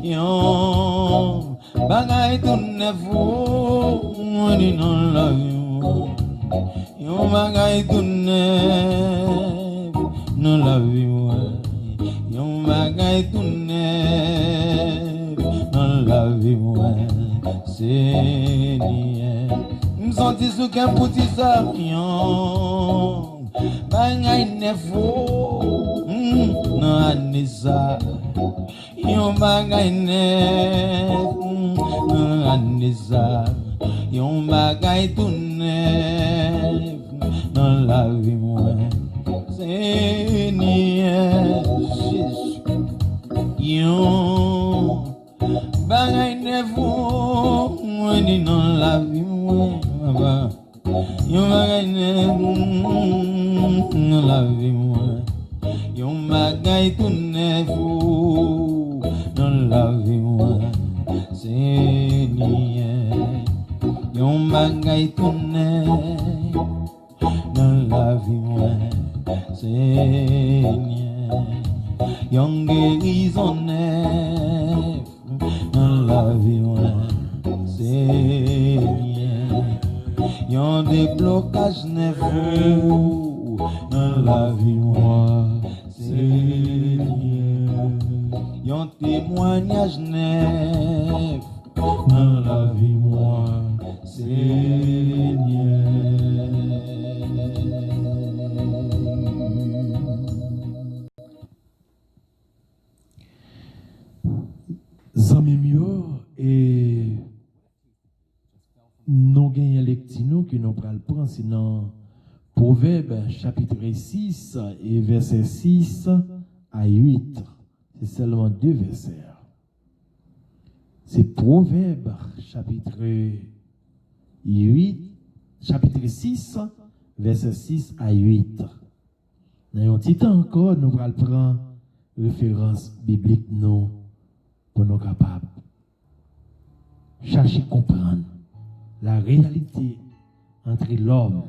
yon bagay tout neuf dans la vie moi, yon bagay tout neuf dans la vie moi. Yon bagay tout neuf dans la vie moi, Seigneur. M'senti sous qu'un petit ça, yon bagay neuf dans l'année ça. Yon bagay neuf dans l'année ça. Yon bagay tout neuf dans la vie moi, Seigneur. Yon bagay neuf moi ni dans la vie moi, yon bagay neuf dans la vie moi, yon bagay tout neuf dans la vie moi, Seigneur. Yon bagay tout neuf dans la vie moi, Seigneur. Yon guérison neuf dans la vie moi, Seigneur. Yon déblocage neuf dans la vie moi, Seigneur. Yon témoignage neuf dans la vie moi, Seigneur. lectino que nous prenons prendre sinon Proverbe chapitre 6 et verset 6 à 8. C'est seulement 2 versets. C'est Proverbe chapitre 6 verset 6 à 8. Dans un petit temps encore, nous allons prendre référence biblique nous pour nous capables chercher à comprendre la réalité entre l'homme.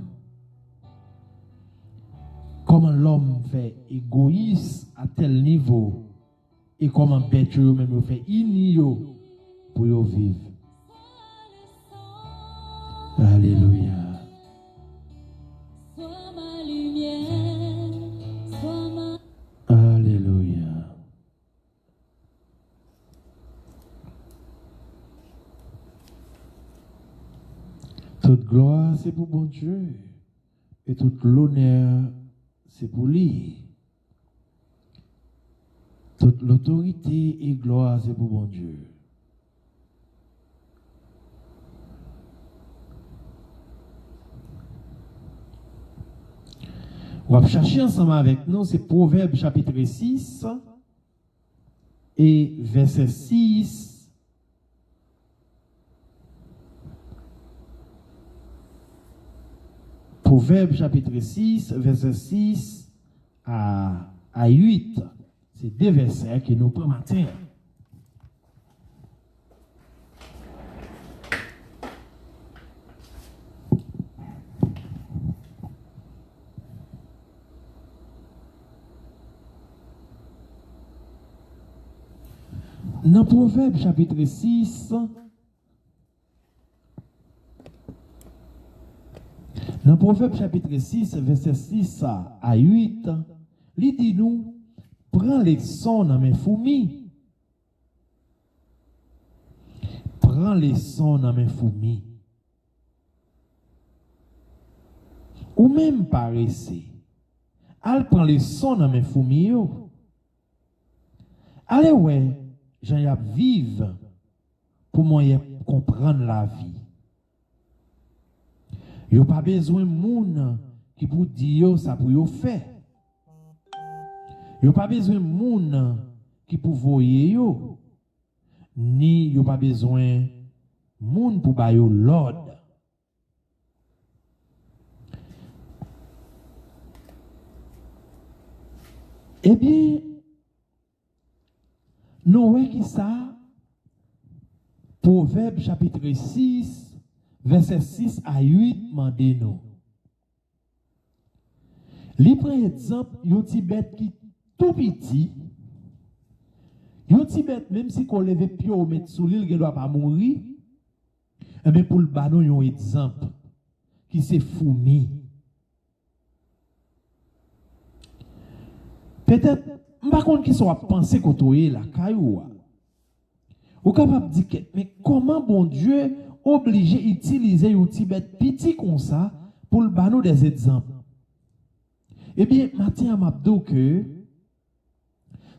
Comment l'homme fait égoïste à tel niveau et comment bête même fait inio pour vivre. Alléluia. Alléluia. Toute gloire, c'est pour bon Dieu. Et toute l'honneur, c'est pour lui. Toute l'autorité et gloire, c'est pour bon Dieu. On va chercher ensemble avec nous, c'est Proverbe chapitre 6 et verset 6. Proverbe chapitre 6, verset 6 à 8. C'est 2 versets que nous prenons matin. Dans Proverbe chapitre 6, dans Proverbe chapitre 6, verset 6 à 8, il dit nous, prends les sons dans mes fourmis. Prends les sons dans mes fourmis. Ou même paressez. Al prend les sons dans mes fourmis. Allez ouais. J'en ai vivre pour moi comprendre la vie. Il n'y a pas besoin de monde qui pour dire ça pour yo faire. Il n'y a pas besoin de monde qui pour voyer yo. Ni il n'y a pas besoin de monde pour ba yo l'ordre. Eh bien, nous voyons qui ça? Proverbe chapitre 6, verset 6 à 8, mandez-nous. Li prend exemple, yon ti bête qui tout petit, yon ti bête même si qu'on lève pied ou met sous l'île, il doit pas mourir, mais pour le banon yon exemple, qui c'est fourmi. Peut-être, par contre, qui soit pensé côtoyer la caillou. Ou capable de dire, mais comment bon Dieu obligé d'utiliser un petit bête petit comme ça pour le banon des exemples? Eh bien, Mathieu m'a dit que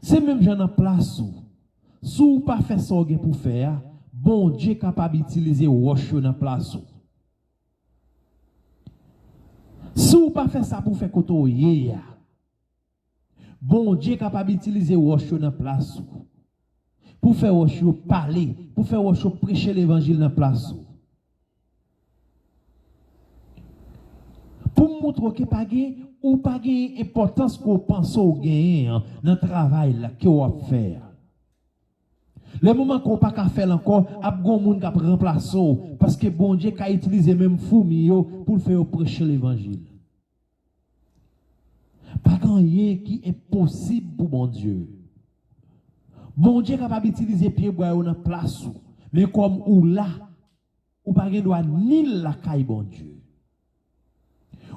c'est même j'en ai place où, si vous pas fait ça pour faire, bon Dieu est capable d'utiliser roche dans place où. Si vous pas fait ça pour faire côtoyer, bon Dieu est capable d'utiliser roche dans place où. Pour faire roche parler, pour faire roche prêcher l'évangile dans place où. Pour montrer que pas ou pas gain importance qu'on pense au gain dans le travail là que on va faire. Le moment qu'on pas qu'à faire encore, a bon monde qui remplacer parce que bon Dieu a utilisé même fourmi pour faire prêcher l'évangile. Pas rien qui est possible pour bon Dieu. Bon Dieu est capable d'utiliser pied bois dans place mais comme ou là ou pas gain droit ni la caille bon Dieu.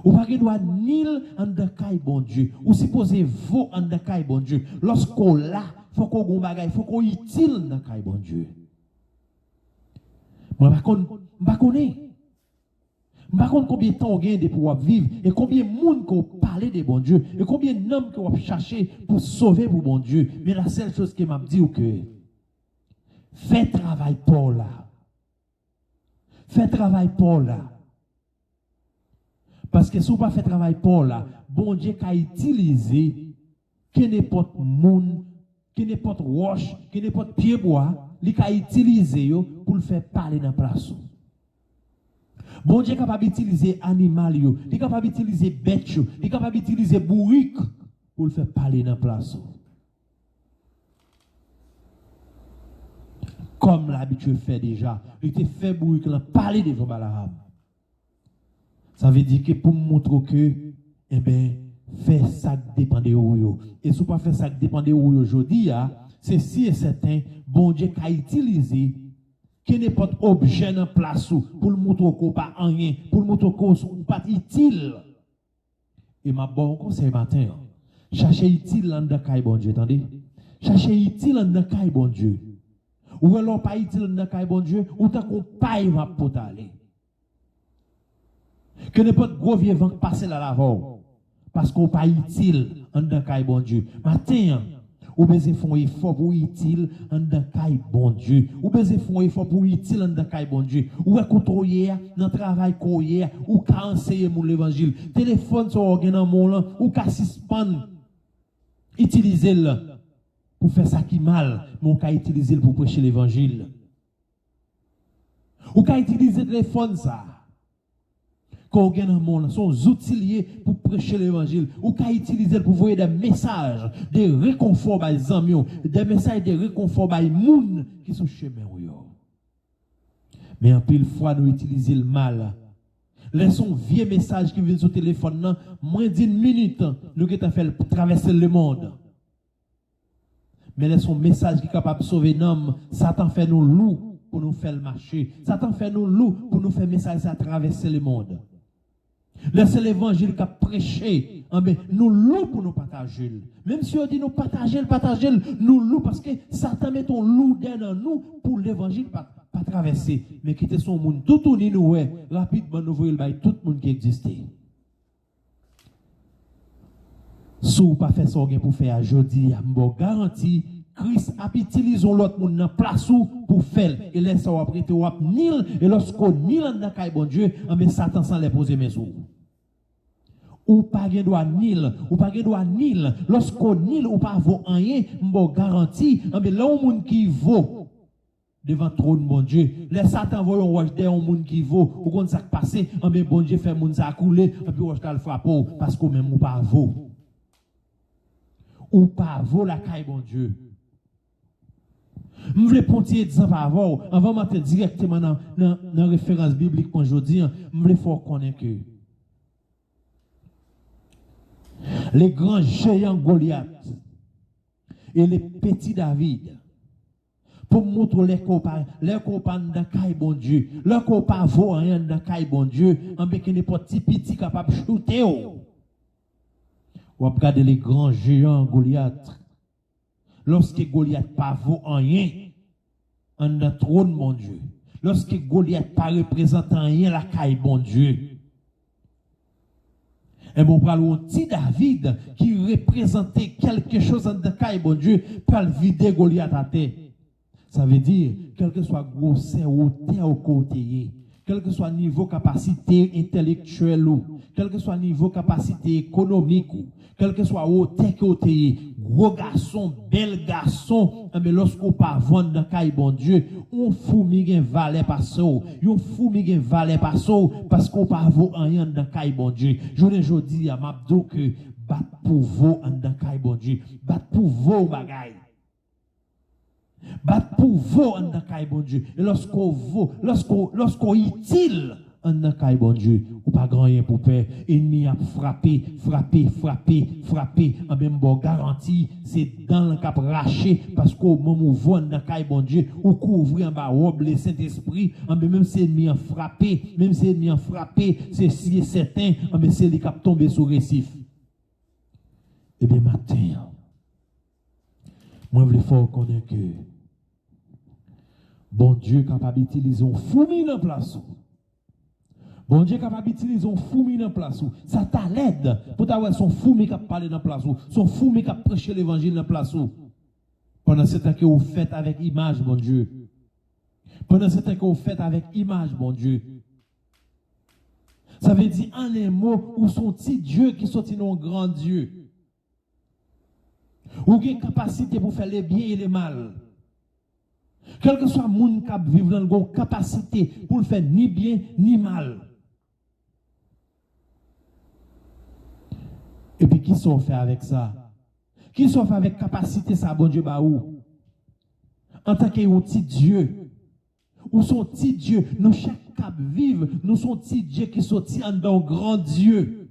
Ou pas doit nil en de bon Dieu. Ou supposé vous en de bon Dieu. Lorsqu'on l'a, faut qu'on gon bagay, faut qu'on utile dans caille bon Dieu. Moi pas connais. Pas combien de temps on gagne pour vivre et combien de monde qu'on parler de bon Dieu et combien d'hommes qu'on va chercher pour sauver pour bon Dieu. Mais la seule chose qui m'a dit que fais travail pour là. Fais travail pour là. Parce que si vous pas fait travail pour là, bon Dieu a utilisé que n'importe monde, que n'importe roche, que n'importe pied bois, il a utilisé pour le faire parler dans la place. Bon Dieu est capable d'utiliser animal, il est capable d'utiliser bête, il est capable d'utiliser bourrique pour le faire parler dans la place. Comme l'habitude fait déjà, il te fait bourrique, il a parlé devant Balaam. Ça veut dire que pour montrer que, eh bien, faire ça dépend de vous. Et si vous ne pas faire ça dépend de vous aujourd'hui, c'est si et certain, bon Dieu a utilisé que n'importe objet dans place pour le montrer qu'on pas rien, pour le montrer qu'on n'est pas utile. Et ma bon conseil matin, cherchez utile dans le cas bon Dieu, attendez. Cherchez utile dans le cas bon Dieu. Ou alors pas utile dans le cas bon Dieu, ou tant qu'on paye va potaler. Que n'importe gros vieux vent passer là l'avant. Parce qu'on pas utile en le cas bon Dieu. Matin, ou besoin font effort pour utile en le cas bon Dieu. Ou besoin font effort pour utile en le cas bon Dieu. Ou contrôler dans travail courrier ou ka enseigner mon l'évangile. Téléphone sur organe dans mon ou ka suspendre utiliser le pour faire ça qui mal, mais on ka utiliser pour prêcher l'évangile. Ou ka utiliser le téléphone ça. Quand on a dans monde, sont outils pour prêcher l'évangile, ou qu'à utiliser pour envoyer des messages de réconfort par les amis, des messages de réconfort par les gens qui sont chemin. Mais en pile fois, nous utilisons le mal. Laissons vieux messages qui viennent sur le téléphone, moins d'une minute, nous avons fait traverser le monde. Mais laissons message qui est capable de sauver l'homme, Satan fait nous loups pour nous faire le marché. Satan fait nous loups pour nous faire message à traverser le monde. Laissez l'évangile qu'a prêché. Nous loups pour nous partager. Même si on dit nous partager, nous loups parce que Satan met ton loup dans nous pour l'évangile pas traverser. Mais quitter son monde, tout tourner nous, rapidement nous voyons tout le monde qui existait. Si vous pas fait ça pour faire aujourd'hui, je garantis, Christ a utilisé l'autre monde dans place pour faire. Et laisse ça après te wap nil. Et lorsqu'on nil en dakay bon Dieu, mais Satan sans les poser mes sous. Ou pas gen doit nil, ou pas gen doit nil. Lorsqu'on nil ou pas vaut rien, je garantis, mais là un monde qui vaut devant trône bon Dieu. Les Satan voyons roche derrière un monde qui vaut. Ou quand ça passé, mais bon Dieu fait monde ça couler, et puis roche le frappe parce qu'on même ou pas vaut. Ou pas vaut la caille bon Dieu. Je voulais prendre un exemple avant de m'attendre directement dans la référence biblique pour aujourd'hui. Je voulais faire connaître que les grands géants Goliath et les petits David, pour montrer les copains dans caille bon Dieu, leurs copains vaut rien dans caille bon Dieu, en béquin n'est pas petit capable de shooter. Ou regarder les grands géants Goliath. Lorsque Goliath pas vaut rien, en le trône, mon Dieu. Lorsque Goliath pas représente rien, la caille, mon Dieu. Et bon, parlons petit David qui représentait quelque chose en la caille, mon Dieu, pour le vider Goliath à terre. Ça veut dire, quel que soit grosseur ou terre au côté, quel que soit niveau capacité intellectuelle ou, quel que soit niveau capacité économique ou, quel que soit hauteur côté, gros garçon, bel garçon, mais lorsqu'on pas vendre dans caille bon Dieu, on fourmi un valet passo, on fourmi un valet passo parce qu'on pas vaut rien dans caille bon Dieu. Je dis à m'abdou que bat pour vous dans caille bon Dieu, bat pour vous bagaille. Bat pour vous dans caille bon Dieu. Et lorsqu'on utile en caille bon Dieu, ou pas grand rien pour faire, ennemi a frappé, en même bon garantie, c'est dans le cap raché, parce qu'au moment où vous dans caille bon Dieu, ou couvrir en bas robe le Saint-Esprit, même si ennemi a frappé, c'est si certain, mais c'est les cap tombé sur récif. Eh bien, matin, moi, je veux faire connaître que bon Dieu est capable d'utiliser un fourmi dans la place. Bon Dieu est capable d'utiliser un fourmi dans la place. Ça t'a l'aide pour t'avoir son fourmi qui a parlé dans la place. Son fourmi qui a prêché l'évangile dans la place. Pendant ce temps que vous faites avec image, bon Dieu. Pendant ce temps que vous faites avec image, bon Dieu. Ça Ça veut dire en un mot, où sont petits dieux qui sont un grand Dieu. Ou qui ont capacité pour faire les biens et les mal. Quel que soit le monde qui vit dans une capacité pour le faire ni bien ni mal. Et puis qui sont fait avec ça? Qui sont fait avec capacité ça, bon Dieu, bah où? En tant qu'un petit Dieu, ou son petit Dieu, nous chaque cap vivre, nous sommes petits Dieu qui sortit en dans grand Dieu.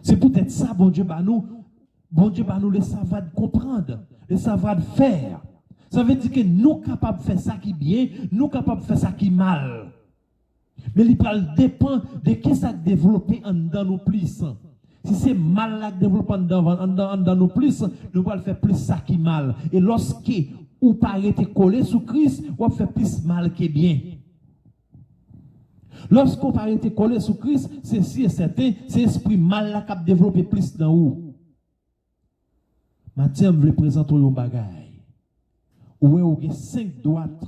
C'est peut-être ça, bon Dieu, bah nous le savoir de comprendre, le savoir de faire. Ça veut dire que nous sommes capables de faire ça qui est bien, nous sommes capables de faire ça qui est mal. Mais il dépend de qui ça développer en dans nos plus. Si c'est mal là développer en dans nos plus, nous allons faire plus ça qui est mal. Et lorsque ou paraît collé sous Christ, on fait plus mal que bien. Lorsqu'on paraît collé sous Christ, c'est si et certain, c'est l'esprit mal là qui a développé plus dans vous. Maintenant, je vais présenter un bagage. Où est 5 droites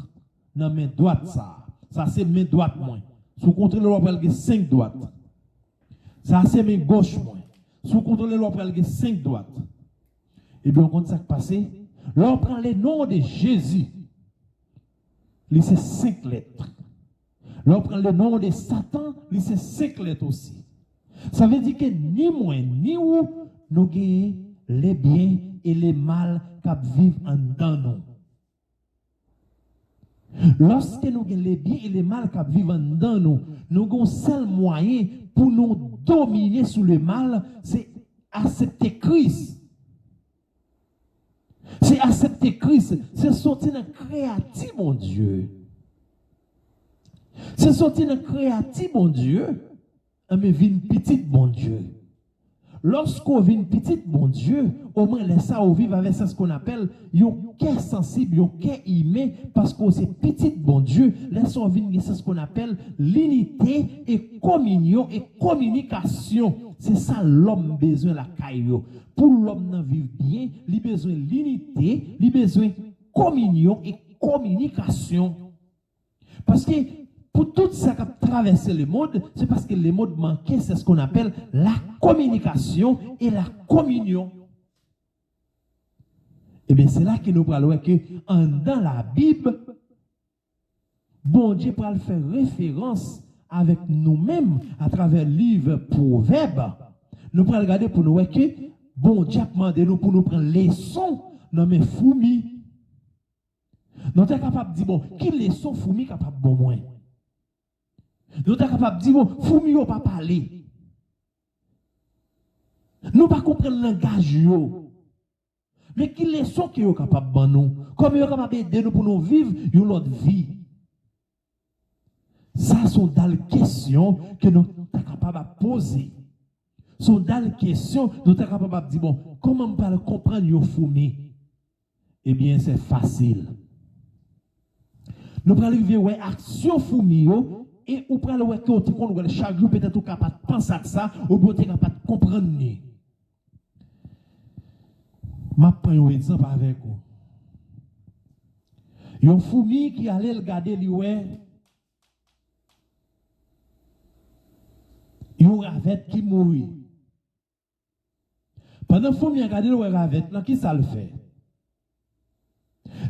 dans main droite ça. Ça c'est main droite moins. Sous contrôle on va 5 droites. Ça c'est main gauche moins. Sous contrôle on va 5 droites. Et bien on compte ça qui passe. Là on prend les noms de Jésus. C'est 5 lettres. Là on prend le nom de Satan, c'est 5 lettres aussi. Ça veut dire que ni moi ni où nous gagnons les biens et les mal qui vivent en dedans nous. Lorsque nous avons les biens et les mal qui vivent dans nous, nous avons un seul moyen pour nous dominer sous le mal, c'est accepter Christ. C'est accepter Christ. C'est sortir dans le créatif, mon Dieu. C'est sortir dans le créatif, mon Dieu. Mais vine petite, mon Dieu. Lorsqu'on vit une petite, bon Dieu, au moins laisse ça au vivre avec ça, ce qu'on appelle un cœur sensible, un cœur aimé, parce qu'on c'est petit, bon Dieu, laisse on vivre c'est ce qu'on appelle l'unité et communion et communication. C'est ça l'homme besoin la caillou. Pour l'homme vivre bien, il a besoin l'unité, il a besoin communion et communication. Parce que pour tout ça qui a traversé le monde, c'est parce que le monde manquait, c'est ce qu'on appelle la communication et la communion. Et bien c'est là que nous parlons que dans la Bible, bon Dieu peut faire référence avec nous-mêmes à travers le livre Proverbes. Nous pourrons regarder pour nous que bon Dieu a demandé nous pour nous prendre leçon dans mes fourmis. Nous sommes capables de dire, bon, qui leçon fourmis capable de bon moins? Nous sommes capables de dire, bon, fourmis ne pas parler. Nous ne pas comprendre le langage. Mais qui leçon qui est capable de nous? Comme ils sont capables d'aider nous pour nous vivre une autre vie. Ça sont dans les questions que nous sommes capables de poser. Sont dans les questions nous sommes capables de dire, bon, comment on peut comprendre une fourmi? Eh bien, c'est facile. Nous prenons une action fourmi. Et ou prenez le que chaque jour peut-être ou capable de penser à ça, ou bien capable de comprendre. Je prends un exemple avec vous. Il y a une fourmi qui allait regarder lui, il y a une ravette qui mourit. Pendant que la fourmi regarde le ravette, qui ça le fait?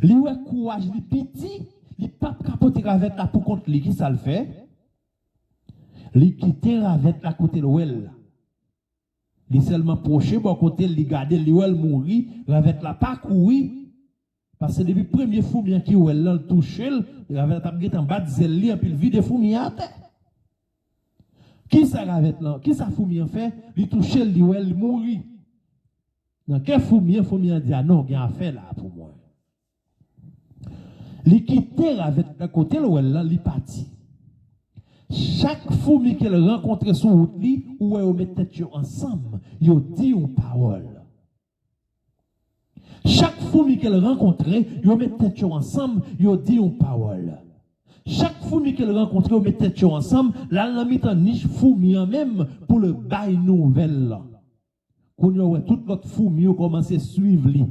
Il a courage, il est petit, il ne peut pas capoter la ravette pour contre lui, qui ça le fait? Il quitte la ravette à côté de l'ouel. Il seulement proché, bon côté, il garde l'ouel mourir, la ravette là pas courir. Parce que depuis le premier fourmi qui ouel là, le touche, la ravette a mis en bas de zèle, puis il vide des fourmis à terre. Qui ça ravette là? Qui ça fourmi en fait? Il touche l'ouel, il mourit. Dans quel fourmi a dit, ah non, il y a affaire là pour moi. Il quitte la ravette à côté de l'ouel là, il parti. Chaque fourmi qu'elle rencontre sur route, ou elle met tête ensemble, il dit une parole. Chaque fourmi qu'elle rencontre, il met tête ensemble, il dit une parole. Chaque fourmi qu'elle rencontre, il met tête ensemble, là, on met en niche fourmi en même pour le bail nouvelle. Quand toute l'autre fourmi commence à suivre lui.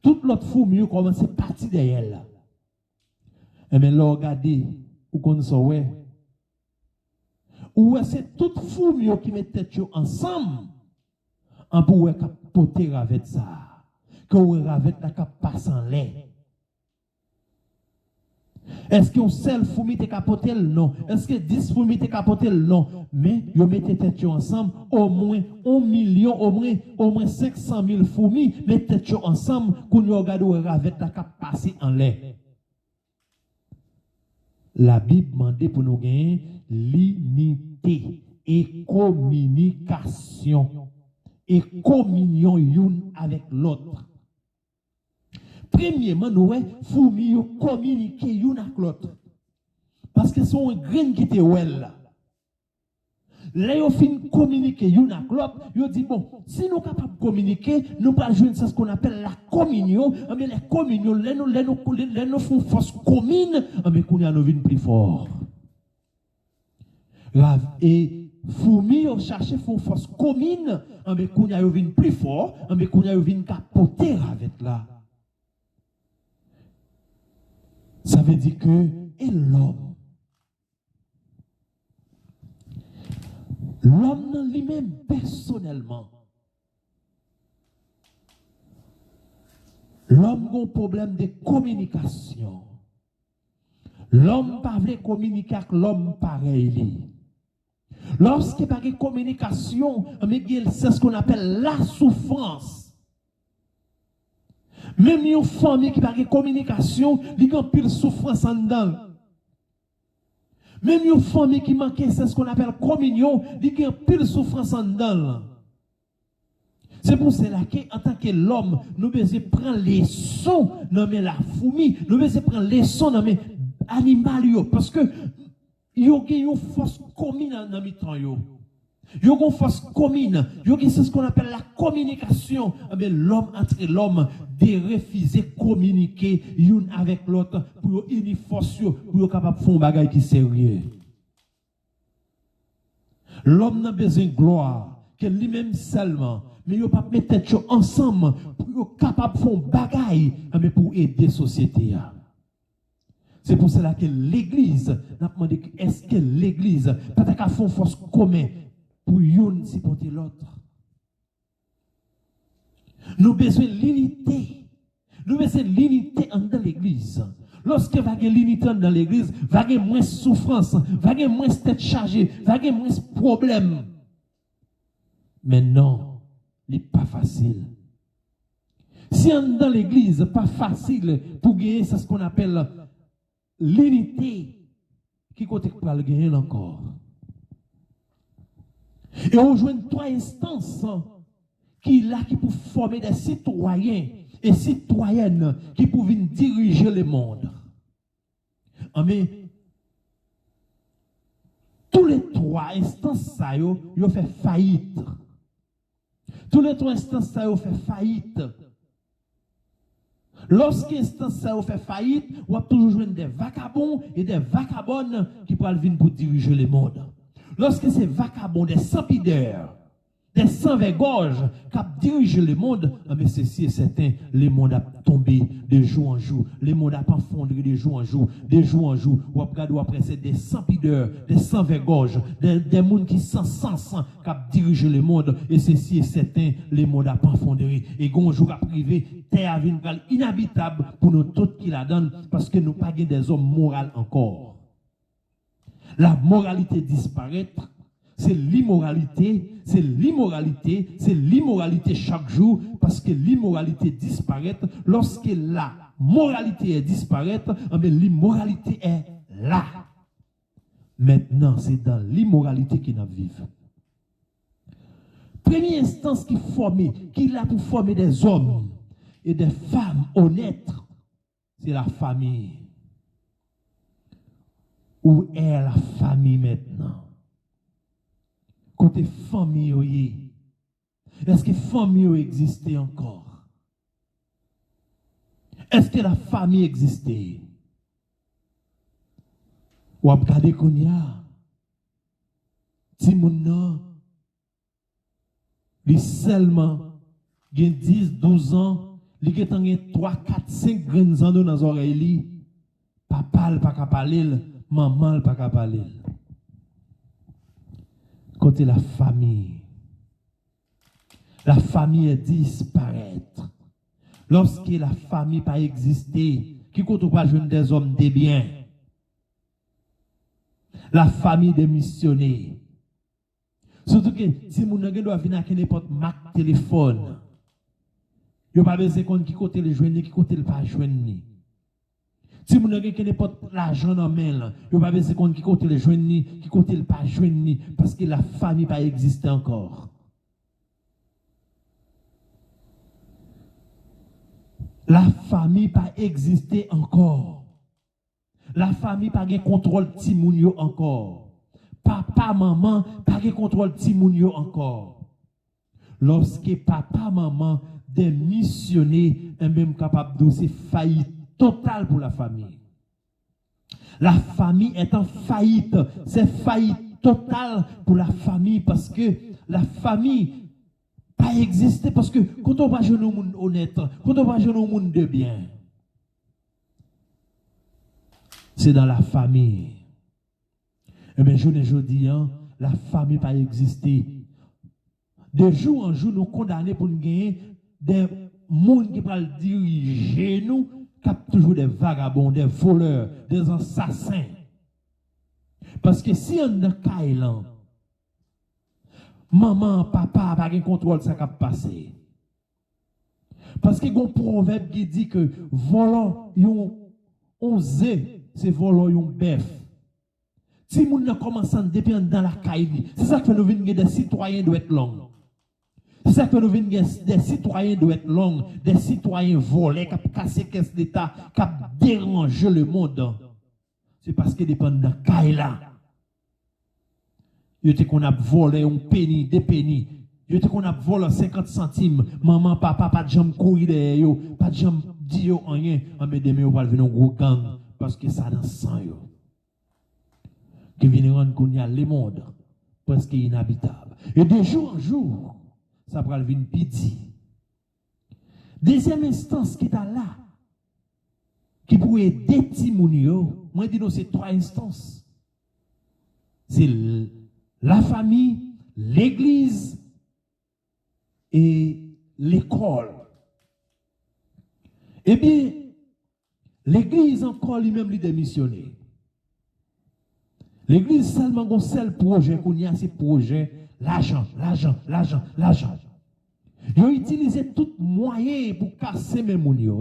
Toute l'autre fourmi commence à partir derrière. Et bien là, regardez, où qu'on soit, ou c'est toute fourmi qui met tête ensemble, en pour capoter avec ça, que ou avec la cap passe en lait. Est-ce que seul fourmi te capoter? Non. Est-ce que 10 fourmis te capoter? Non. Mais vous mettez tête ensemble, au moins 1 million, au moins 500 000 fourmis, mettez tête ensemble, qu'on y regarde ou avec la cap passer en lait. La Bible demande pour nous gagner l'unité et communication et communion une avec l'autre. Premièrement, nous fourmis communiquer une avec l'autre. Parce que sont un grain qui était well. Là, ils fin communiquer une avec l'autre, ils disent bon, si nous sommes capables de communiquer, nous allons jouer ce qu'on appelle la communion. Mais la communion, là nous faisons force commune, mais qu'on a nous vient plus fort. Et fourmis ont cherché font force commune, mais qu'on a vient plus fort, mais qu'on a vient capoter avec là. Ça veut dire que et l'homme lui-même personnellement, l'homme a un problème de communication. L'homme ne veut pas communiquer avec l'homme pareil. Lorsqu'il n'y a pas de communication, c'est ce qu'on appelle la souffrance. Même une famille qui n'a pas de communication, il y a pile souffrance en dedans. Même une famille qui manque, c'est ce qu'on appelle communion, il y a pile souffrance en dedans. C'est pour cela qu'en tant que l'homme, nous devons prendre les sons dans la fourmi, nous devons prendre les sons dans les animaux, parce que il y a une force commune dans les temps. Il y a une force commune. C'est ce qu'on appelle la communication. Mais l'homme entre l'homme, de refuser de communiquer l'une avec l'autre pour unir force, pour être capable de faire un bagage qui est sérieux. L'homme n'a besoin de gloire, que lui-même seulement. Mais il ne peut pas mettre tête ensemble pour être capable de faire un bagage, mais pour aider la société. C'est pour cela que l'Église, n'a demandé est-ce que l'Église peut faire une force commune pour une supporter l'autre. Nous avons besoin de l'unité. Nous avons besoin de l'unité dans l'Église. Lorsque il y a l'unité dans l'Église, il y a moins de souffrance, il y a moins de tête chargée, il y a moins de problèmes. Mais non, ce n'est pas facile. Si on est dans l'Église, ce n'est pas facile pour gagner ce qu'on appelle l'unité qui côté pour le gagner encore. Et on joue 3 instances qui pour former des citoyens et citoyennes qui pour venir diriger le monde. Mais tous les 3 instances ça yo fait faillite. Tous les 3 instances ça yo fait faillite. Lorsque l'instance ça fait faillite, on va toujours jouer des vagabonds et des vagabonnes qui pourraient venir pour diriger le monde. Lorsque ces vagabonds, des sans-pideurs, des sans-vergorges qui dirigent le monde, mais ceci est certain, le monde a tombé de jour en jour, le monde a pas fondé de jour en jour, ou après c'est des sans-pideurs, des sans-vergorges, des gens qui sont sans qui dirigent le monde, et ceci est certain, le monde a pas fondé. Et un jour à privé, terre est inhabitable pour nous tous qui la donnent, parce que nous pas des hommes moraux encore. La moralité disparaît, c'est l'immoralité chaque jour, parce que l'immoralité disparaît. Lorsque la moralité est disparaître, l'immoralité est là. Maintenant, c'est dans l'immoralité qu'il nous vivons. Première instance qui est là pour former des hommes et des femmes honnêtes, c'est la famille. Où est la famille maintenant? Côté famille, est-ce que la famille existait encore? Est-ce que la famille existait? Ou à regarder qu'on y a? Si mon il seulement 10, 12 ans, il a 3, 4, 5 graines ans dans les oreilles, papa pas qu'à parler. Maman pas qu'à parler. côté la famille. La famille est disparaître. Lorsque la famille pas existé, qui compte pas jeune des hommes des biens. La famille démissionné. Surtout que si mon nègre doit venir à n'importe marque téléphone, il pas besoin qu'on qui côté le joindre qui côté le pas joindre. Si mon nègre n'importe l'argent dans main, il pas besoin qu'on qui côté le joindre qui côté le pas joindre parce que la famille pas existé encore. La famille pas existé encore. La famille pas de contrôle ti moun yo encore. Papa, maman, pas de contrôle ti moun yo encore. Lorsque papa, maman démissionné, un même capable de c'est faillite totale pour la famille. La famille est en faillite, c'est faillite totale pour la famille parce que la famille pas existé parce que quand on va jouer au monde honnête, quand on va jouer au monde de bien, c'est dans la famille. Et bien, je dis, la famille pas existé. De jour en jour, nous condamnons pour nous gagner des gens qui peuvent diriger nous, qui ont toujours des vagabonds, des voleurs, des assassins. Parce que si on est dans maman, papa, pas de contrôle, ça va passer. Parce qu'il y a un proverbe qui dit que volant, on zé, c'est volant, un bœuf. Si nous ne commençons à dépendre dans la caille, c'est ça que nous venons des citoyens doivent être longs. C'est ça que nous venons des citoyens doivent être longs, des citoyens volés, qui ont cassé caisse d'État, qui ont dérangé le monde. C'est parce qu'ils dépendent de la caille là. Yo te qu'on a volé un penny, deux penny. Yo te qu'on a volé 50 centimes. Maman, papa, pas de jambe courir derrière yo, pas de jambe dire yo rien. Mais demain, on va venir un gros gang. Parce que ça dans sang yo. Qui vient rendre qu'on y a le monde. Presque inhabitable. Et de jour en jour, ça va venir piti. Deuxième instance qui est là, qui pourrait aider Timounio, moi je dis c'est trois instances. C'est la famille, l'église et l'école. Eh bien, l'église encore lui-même lui démissionné. L'église seulement un seul projet qu'on y a, c'est projet l'argent. Ils ont utilisé tout moyen pour casser mes mounions,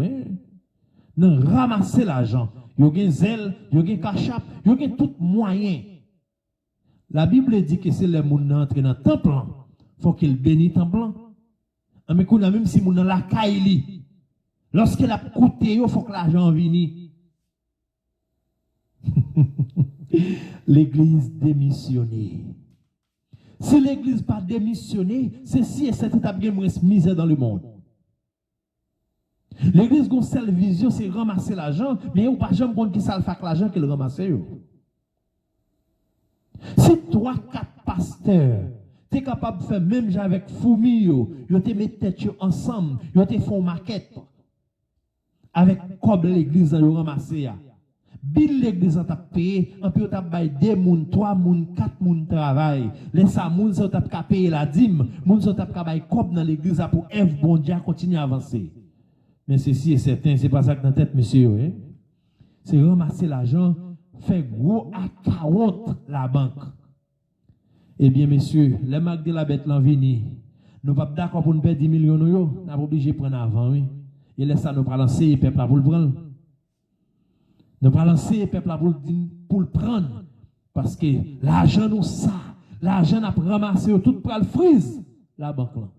non ramasser l'argent. Ils ont un zèle, ils ont un cachap, ils ont tout moyen. La Bible dit que c'est le monde entre dans le temple, il faut qu'il bénisse le temple. Mais même si moun dans la caille, lorsqu'il a coûté, il faut que l'argent vienne. L'église démissionnée. Si l'église pas démissionnée, c'est si et cette étape bien moins misère dans le monde. L'église a une seule vision, c'est ramasser l'argent, mais ou pas jamais compte qui ça le fait l'argent qu'il ramasse. Si 3-4 pasteurs, tu es capable de faire même avec Foumi, ils te mettent tête ensemble, ils te font maquette. Avec comme l'église, ils ramassé. Bill l'église a payé, en plus, tu as payé 2 moun, 3 moun, 4 moun travail. Les 5 moun, tu as payé la dîme, moun, tu as payé comme dans l'église pour F bon Dieu continuer à avancer. Mais ceci est certain, c'est pas ça que dans la tête, monsieur. C'est ramasser l'argent, faire gros à 40 la banque. Eh bien, messieurs, les marques de la bête l'ont venu. Nous ne sommes pas d'accord pour nous perdre 10 millions, nous sommes obligés de prendre avant, oui. Et laisse ça, nous allons lancer le peuple pour le prendre. Nous allons lancer le peuple pour le prendre. Parce que l'argent nous ça. L'argent n'a pas ramassé, tout pour le frise. La banque là.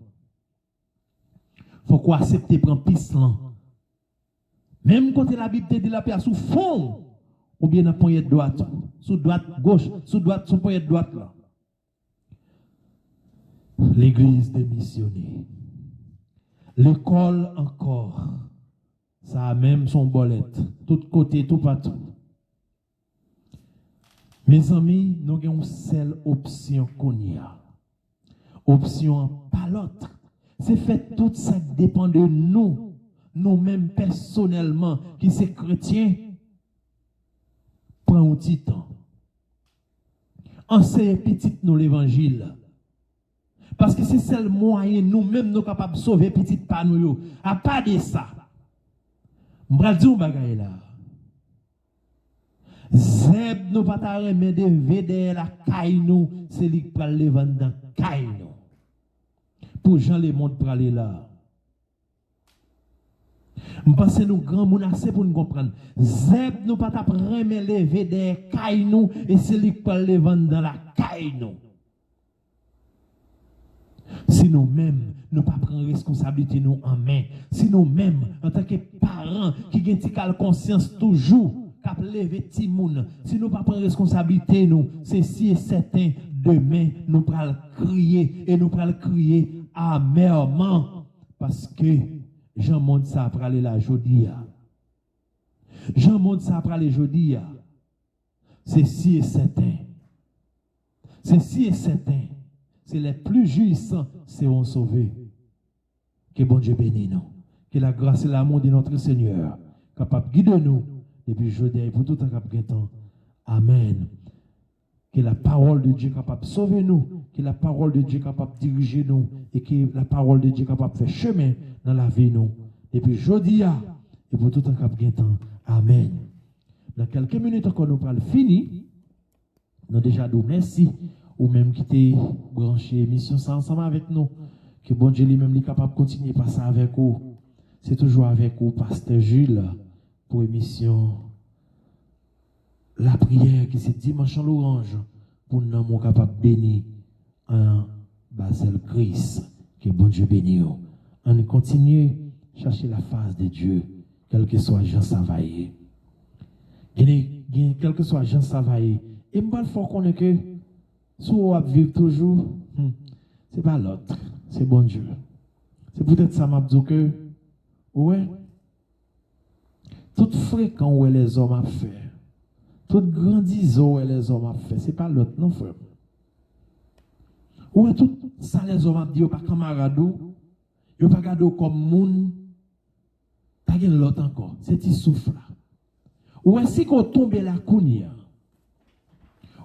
Faut qu'on accepte de prendre piste là. Même quand la Bible te dit la paix sous fond, ou bien dans la poignée de droite, sous droite gauche, sous droite, sous poignée de droite là. L'église démissionnée. L'école encore. Ça a même son bolette. Tout côté, tout partout. Mes amis, nous avons une seule option qu'on y a. Option pas l'autre. C'est fait tout ça qui dépend de nous. Nous-mêmes personnellement, qui sommes chrétiens, prends un petit temps. enseigner petit nous l'évangile. Parce que c'est seul moyen nous-mêmes nous capables de sauver petit pas nous. À part de ça, je vais dire un bagage là. Zeb nous pas ta remet de veder la caille nous, c'est lui qui prend le vendre dans caille nous. Pour Jean le monde pour aller là. Je pense que nous grands moun assez pour nous comprendre. Zeb nous pas ta remet le veder caille nous et c'est lui qui prend le vendre dans la caille nous. Si nous-mêmes, nous ne pas prendre responsabilité nous en main, si nous-mêmes, en tant que parents, qui ont conscience toujours, qui lever petit moun, si nous ne pas prendre responsabilité nous, c'est si et certain, demain, nous pourrons crier, et nous pourrons crier amèrement, parce que Jean montre ça après aller la jodia. Jean montre ça après aller jodia. C'est si et certain. C'est si et certain. C'est les plus jouissants seront sauvés. Que bon Dieu bénisse nous. Que la grâce et l'amour de notre Seigneur capable de guider nous depuis aujourd'hui et pour tout un temps. Amen. Que la parole de Dieu capable de sauver nous. Que la parole de Dieu capable de diriger nous. Et que la parole de Dieu capable de faire chemin dans la vie nous. Depuis aujourd'hui et pour tout un temps. Amen. Dans quelques minutes encore nous parlons fini. Nous déjà dit merci. Ou même qui t'est branché émission ça ensemble avec nous. Que bon Dieu lui-même est capable de continuer par ça avec vous. C'est toujours avec vous, Pasteur Jules, pour émission La prière qui c'est dimanche en l'orange pour nous sommes capables de bénir en Basel Christ. Que bon Dieu bénisse. On continue à chercher la face de Dieu, quel que soit Jean Savaillé. Quel que soit Jean Savaillé. Et il faut qu'on ait que si on va vivre toujours, c'est pas l'autre, c'est bon Dieu. C'est peut-être ça m'a dit que, ouais, tout fréquent où les hommes ont fait, tout grandissant où les hommes ont fait, c'est pas l'autre, non frère. Ouais, tout ça les hommes ont dit, pas camarade, ils pas gardé comme moun, pas l'autre encore, c'est qui souffle là. Ouais, si qu'on tombe là, kounia.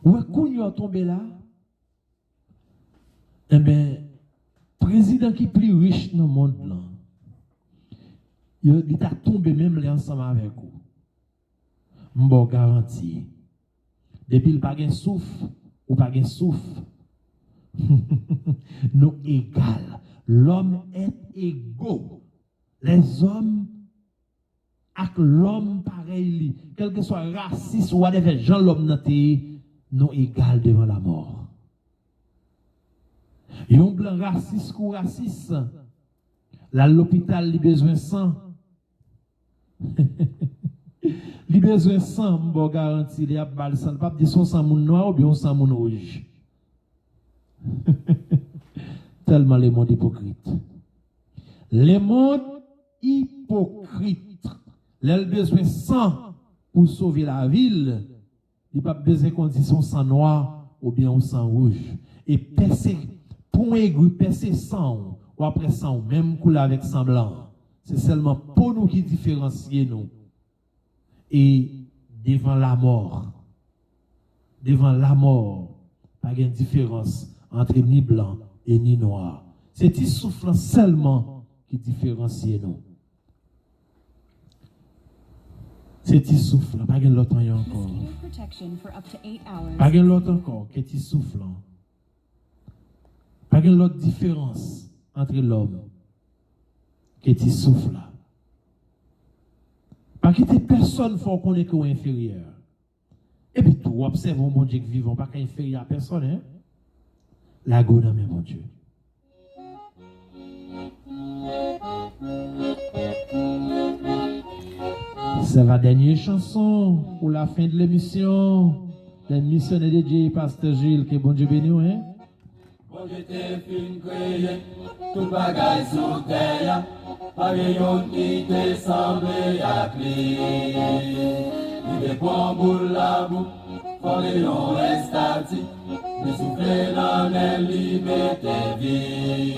Ouais, kounia tombe là. Eh bien, président qui est plus riche dans le monde, là, il a tombé même là ensemble avec vous. Je vous garantis. Depuis le pas de souffle, ou pas de souffle, nous égal. L'homme est égaux. Les hommes avec l'homme pareil, quel que soit raciste ou whatever, Jean l'homme nous égal devant la mort. Un blanc raciste ou raciste, là l'hôpital il besoin de sang. Il besoin de sang, bon garantie, il y a pas sang, pas de son sang moun noir ou bien sang moun rouge. Tellement les mondes hypocrites. Les mondes hypocrites. L'elle besoin de sang pour sauver la ville, il n'y a pas besoin de conditions sang noir ou bien sang rouge. Et percer pour aigu, percer sang ou après sang, même couleur avec sang blanc. C'est seulement pour nous qui différencier nous. Et devant la mort, pas de différence entre ni blanc et ni noir. C'est une souffrance seulement qui différencie nous. C'est une souffrance, pas de l'autre encore. Pas de l'autre encore, qui est soufflant. Pas de l'autre différence entre l'homme qui est soufflant. Pas que personne faut qu'on est inférieur. Et puis tout observe mon Dieu qui vivant pas qu'inférieur à personne, hein? La go dans mon Dieu. C'est la dernière chanson pour la fin de l'émission. L'émission est dédiée Pasteur Gilles, que bon Dieu bénisse, hein? Bon Dieu t'es fin créé, tout bagaille sous terre, pas yon qui te semble à clé. Il est bon boule la boue, pour les yon estati, il souffle dans les libertés vie.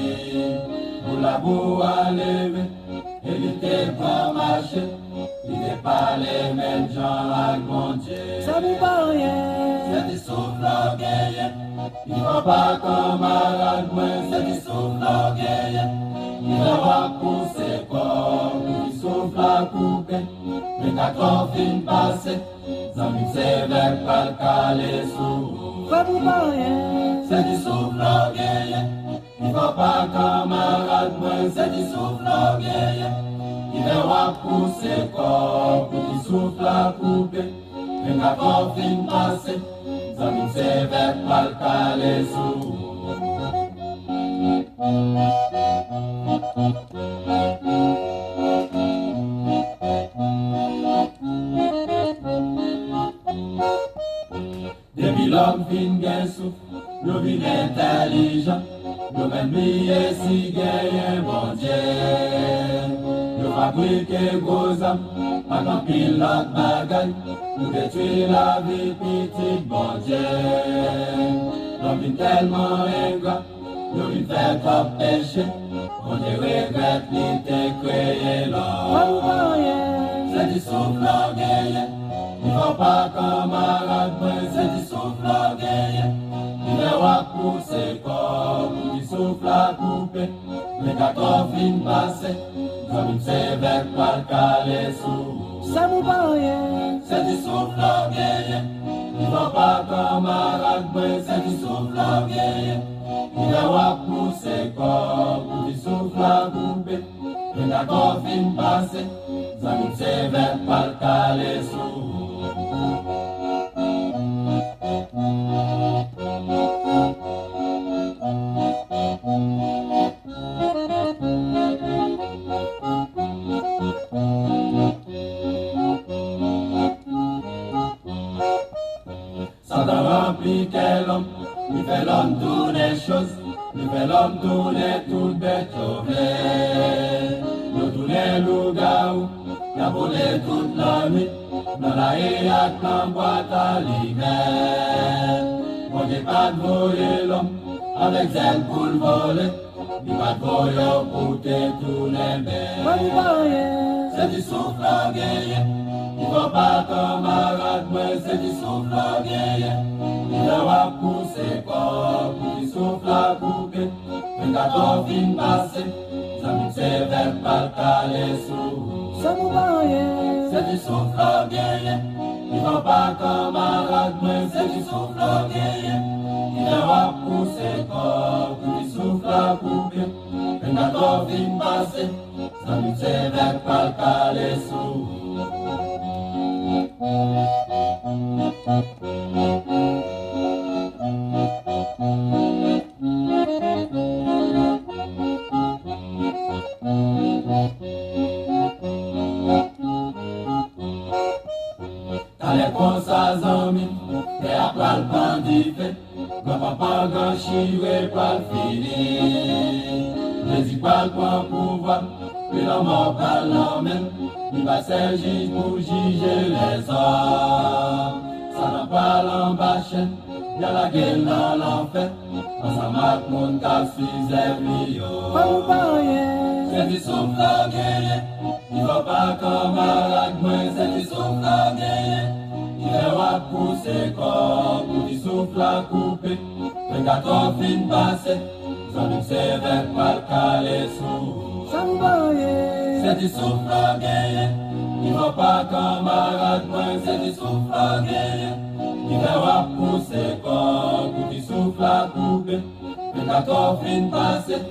Pour la boue à lever, il était pas marcher, il n'est pas les mêmes gens à mon Dieu. Ça vous pas rien. c'est du souffle orgueilleux. Il va pas camarade, moi, c'est du souffle orgueilleux. Il va pousser quoi, il souffle à couper. Mais ta fin passée, ça me sévère pas le caler sous. C'est du souffle orgueilleux. Il va pas camarade, moi, c'est du souffle orgueilleux. Il va pousser quoi, il souffle à couper. Mais ta fin passée, ça me sévère pas le caler sous. Depuis l'homme fin gain souffle, le vin intelligent, le même billet si gagne bon Dieu. Le fabrique gros âme, pendant pilote bagaille, pour détruire la vie petite bon Dieu. L'homme vin tellement ingrat, le vin fait trop péché, on Dieu regrette l'été créé l'homme. C'est du souffle orgueilleux. Il ne va pas camarade, c'est du souffle orgueilleux. Il va pousser comme du souffle à couper. Les 4 fins passées, comme une sévère pas le caler sous. Ça vous paraît. C'est du souffle orgueilleux. Il ne va pas camarade, c'est du souffle orgueilleux. Il va pousser comme du souffle à couper. Les 4 fins passées, comme une sévère pas le caler sous. Satan remplit quel homme, il fait l'homme tourner choses, il fait l'homme tourner toute bête troublée. Nous tourner loup-garou, il a volé toute la nuit, dans la haie à la boîte à l'hiver. On n'est pas de voler l'homme, avec zèle pour le voler, il va te voler pour détourner bête. C'est du souffle orgueilleux. Il va pas camarade, mais c'est du souffle orgueilleux. Il va pousser quoi, pour du souffle à couper. Mais 4 fin passées, ça me sévère pas le caler sous. Ça vous paraît. C'est du souffle orgueilleux. Il va pas camarade, mais c'est du souffle orgueilleux. Il va pousser quoi, pour du souffle à couper. Mais 4 fin passées, ça me sévère pas le caler sous. T'as les constats amis, t'es à plat le bandit fait, ma papa grand chiré pas le fini. Les pas le pouvoir, puis l'homme pas l'emmène. Il va s'agir pour juger les hommes. Ça n'a pas l'embâche, y'a la gueule dans l'enfer. Quand ça marque mon cas, suis c'est du souffle orgueilleux. Il va pas camarade, mais c'est du souffle orgueilleux. Il va pousser comme pour du souffle à couper. Les 4 fins passées, ça me sévère pas le caler sous. Ça vous paraît. C'est du souffle orgueilleux. Il va pas camarade, mais c'est du souffle orgueilleux. Il va pousser comme pour du souffle à couper. Les 4 fins passées,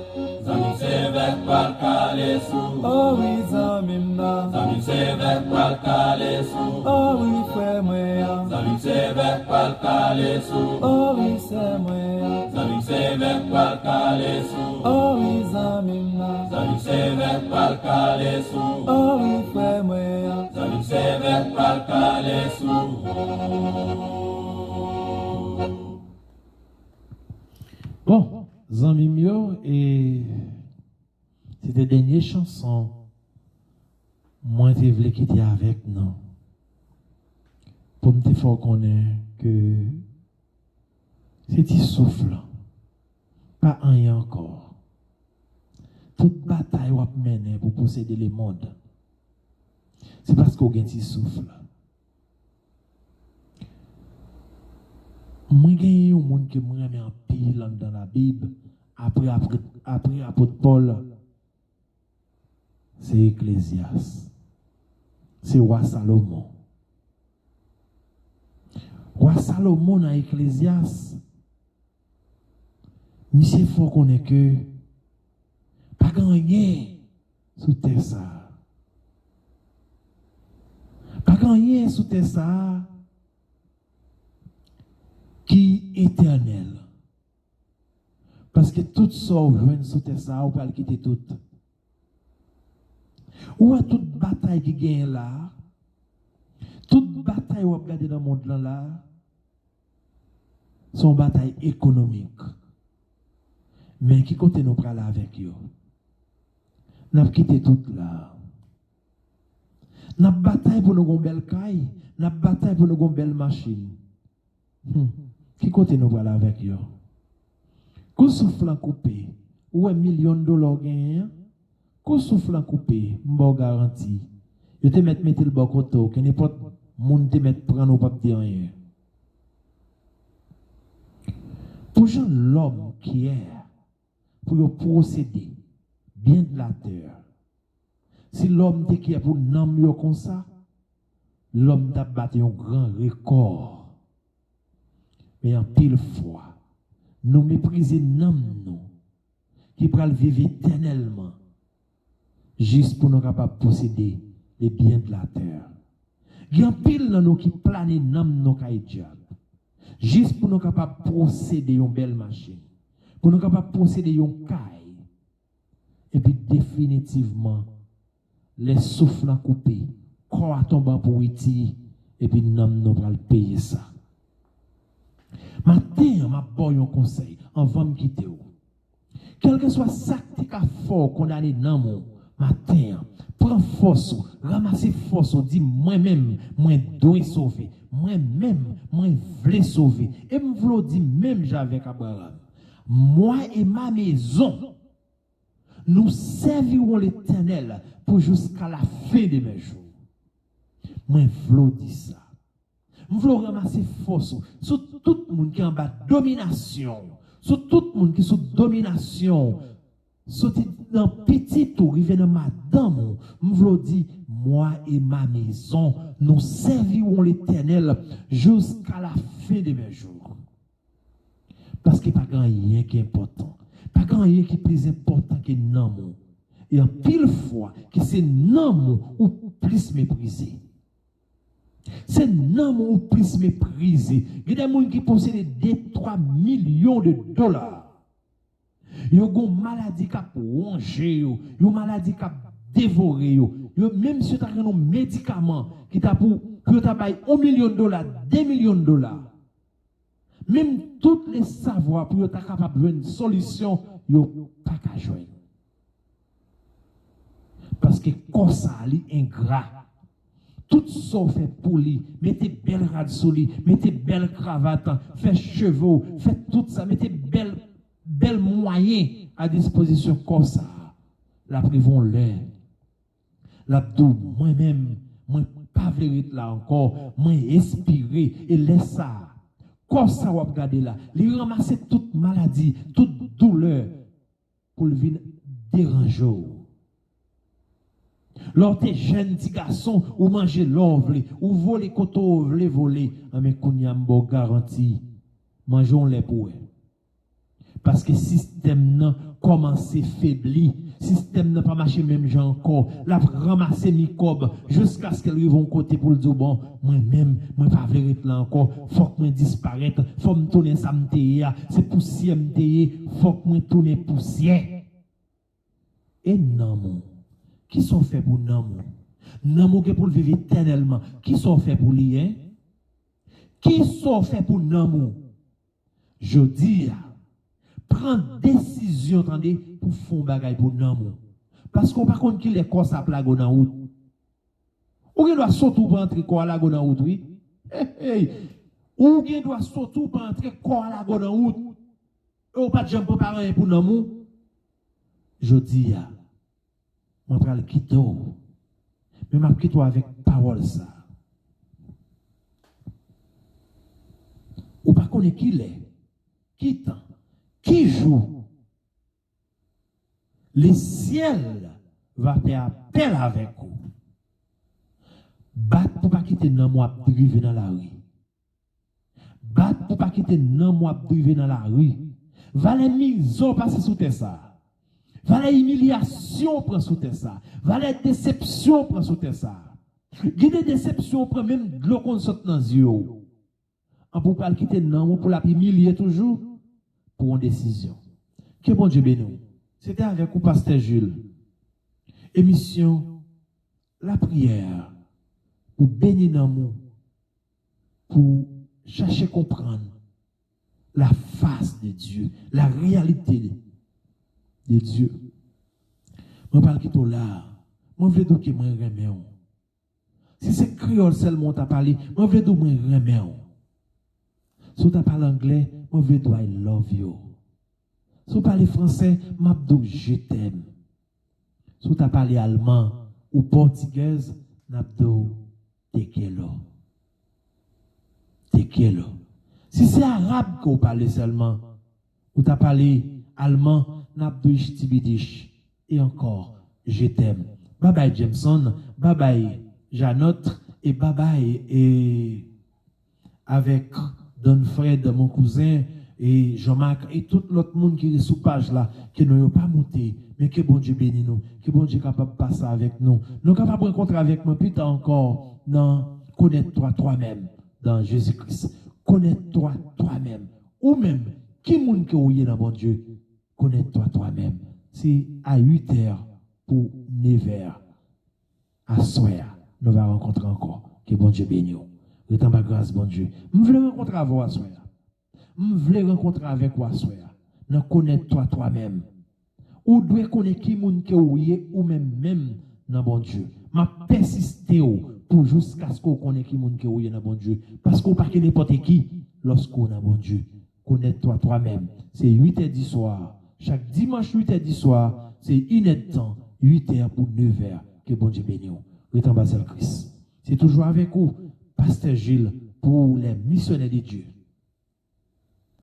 ça me sévère pas le caler sous. Oh oui, ça m'imna. Ça me sévère pas le caler sous. Oh oui, frère moi. Ça me sévère pas le caler sous. Oh oui, c'est moi. Ça me sévère pas le caler sous. Oh oui, ça m'imna. Ça me sévère pas le caler sous. Oh oui, frère moi. Ça me sévère pas le caler sous. Bon, Zami Mio, et c'était la dernière chanson. Moi, je voulais quitter avec nous. Pour me faire connaître que c'est un souffle. Pas rien encore. Toute bataille qu'on mène pour posséder le monde, c'est parce qu'on a un souffle. Moi, j'ai un monde qui me remet en pile dans la Bible, après apôtre Paul, c'est Ecclésias. C'est roi Salomon. Roi Salomon dans Ecclésias, monsieur faut qu'on ait que pas gagné sous terre ça. Pas gagné sous terre ça qui est éternel. Parce que tout ça, joint sous terre ça, on peut le quitter tout. Ou à toute bataille qui gagne là, toute bataille où on regarde dans le monde là, sont bataille économique. Mais qui côté nous parler avec eux? Nous avons quitté tout là. Nous avons bataille pour nous belle caille, nous avons bataille pour nous belle machine. Qui côté nous parler avec eux? Qu'on souffle en coupé, ou $1 million gagne, qu'on souffle en coupé, m'en garantie. Je te mettre le bon côté, que n'importe monde te mettre prendre ou pas dire rien. Pour l'homme qui est, pour procéder bien de la terre. Si l'homme qui est pour n'amer comme ça, l'homme t'a battu un grand record. Mais en pile fois, nous mépriser nous qui pourra vivre éternellement, juste pour nous capables de posséder les biens de la terre. Il y a un pile dans nous qui planent nous juste pour nous capables de posséder une belle machine, pour nous capables de posséder une caille. Et puis définitivement, les souffles à couper, corps à tomber pour iti, et puis nous allons payer ça. Maintenant, ma boy un conseil, en va me quitter. Quel que soit ça qui est fort qu'on a dans mon matin, prends force, ramassez force, dit moi-même, moi dois sauver, moi-même, moi voulais sauver. Et me voulais dire même j'avais Abraham. Moi et ma maison, nous servirons l'Éternel pour jusqu'à la fin de mes jours. Moi voulais dire ça. Je veux ramasser force sur tout le monde qui est en bas de domination, sur tout le monde qui est sous domination, sur dans petit tour, il vient de madame. Je veux dire, moi et ma maison, nous servirons l'Éternel jusqu'à la fin de mes jours. Parce qu'il n'y a pas rien qui est important. Pas rien qui est plus important que non. Et en pile fois, que c'est non ou plus méprisé. C'est non ou plus méprisé. Il y a des gens qui possèdent 2-3 millions de dollars. Il y a une maladie qui a rongé, il y a une maladie qui a dévoré. Même si tu as un médicament qui t'a pour $1 million, $2 millions. Même tous les savoirs pour être capable de une solution, il n'y a pas qu'à jouer. Parce que quand ça est ingrat, tout ça fait pour lui, mettez belle rade sur lui, mettez belle cravate, faites chevaux, faites tout ça, mettez belle moyens à disposition comme ça. La privons l'air. L'abdou, moi-même, moi pas vérité là encore, moi inspiré et laisse ça. Comme ça, vous regardez là, il ramasse toute maladie, toute douleur pour le venir déranger. Lors des jeunes petits garçons, ou manger l'ovre, ou voler koto, voler, mais qu'on y a une garantie, mangeons les pour eux. Parce que le système n'a commencé à faiblir, le système n'a pas marché même j'ai encore, l'a ramassé microbe jusqu'à ce qu'elle arrive au côté pour le dire bon, moi-même, moi pas vérité là encore, faut que moi disparaisse, faut me tourner ça m'téya, c'est poussière m'téya, faut que moi tourner poussière. Et non, qui sont faits pour Namou? Namou qui est pour le vivre éternellement. Qui sont faits pour lui, hein? Qui sont faits pour Namou? Je dis, prends décision, attendez, pour faire bagaille pour Namou. Parce qu'on par contre qu'il est comme ça plague dans route. Ou il doit surtout pas entrer quoi la dans route, oui? Ou il doit surtout pas entrer quoi la dans route. Ou pas de gens préparés pour Namou? Je dis, je vais le quitter. Mais je vais quitter avec parole ça. Ou pas connaître qui l'est, qui temps, qui joue. Le ciel va faire appel avec vous. Battre pour pas quitter non moi privé dans la rue. Battre pour pas quitter non moi privé dans la rue. Valet miso passer sous tes ça. Valet humiliation prend sous tes ça. Valet déception prend sous tes ça. Guide déception prend même de l'eau qu'on saute dans les yeux. On peut pas quitter non pour la humilier toujours pour une décision. Que bon Dieu bénisse. C'était avec vous pasteur Jules. Émission la prière pour bénir l'amour, pour chercher à comprendre la face de Dieu, la réalité de Dieu. Je parle qui est là. Je veux dire que je remets. Si c'est créole seulement tu as parlé, je veux dire que je remets. Si tu parles anglais, je veux dire I love you. Si tu parles français, je veux dire je t'aime. Si tu parles allemand ou portugaise, je veux dire te quiero. Te quiero. Si c'est arabe que vous parlez seulement, ou tu parlé allemand, n'abdouch tibidish. Et encore, je t'aime. Bye bye Jameson, bye bye Janotte, et bye bye et avec Don Fred, mon cousin, et Jean-Marc, et tout l'autre monde qui est sous page là, qui ne pas monté, mais que bon Dieu bénisse nous, que bon Dieu est capable de passer avec nous. Nous sommes capables de rencontrer avec moi, putain encore, non, connais-toi toi-même dans Jésus-Christ. Connais-toi toi-même. Ou même, qui monde que vous y dans mon Dieu, connais-toi toi-même. C'est à 8h pour 9h. À soir, nous allons rencontrer encore. Que bon Dieu bénisse. Je t'en bats grâce, bon Dieu. Je veux rencontrer avec vous à soir. Je veux rencontrer avec vous à soir. Non, connais-toi toi-même. Ou doit connaître qui monde que vous y ou même dans bon Dieu. Ma persister pour jusqu'à ce qu'on connaisse qui monde que vous y dans bon Dieu. Parce qu'on pas n'importe qui lorsqu'on a bon Dieu. Connais-toi toi-même. C'est 8h10 soir. Chaque dimanche 8h10 soir, c'est une heure de temps, 8h pour 9h. Que bon Dieu bénisse. Retombe à Christ. C'est toujours avec vous, Pasteur Gilles, pour les missionnaires de Dieu.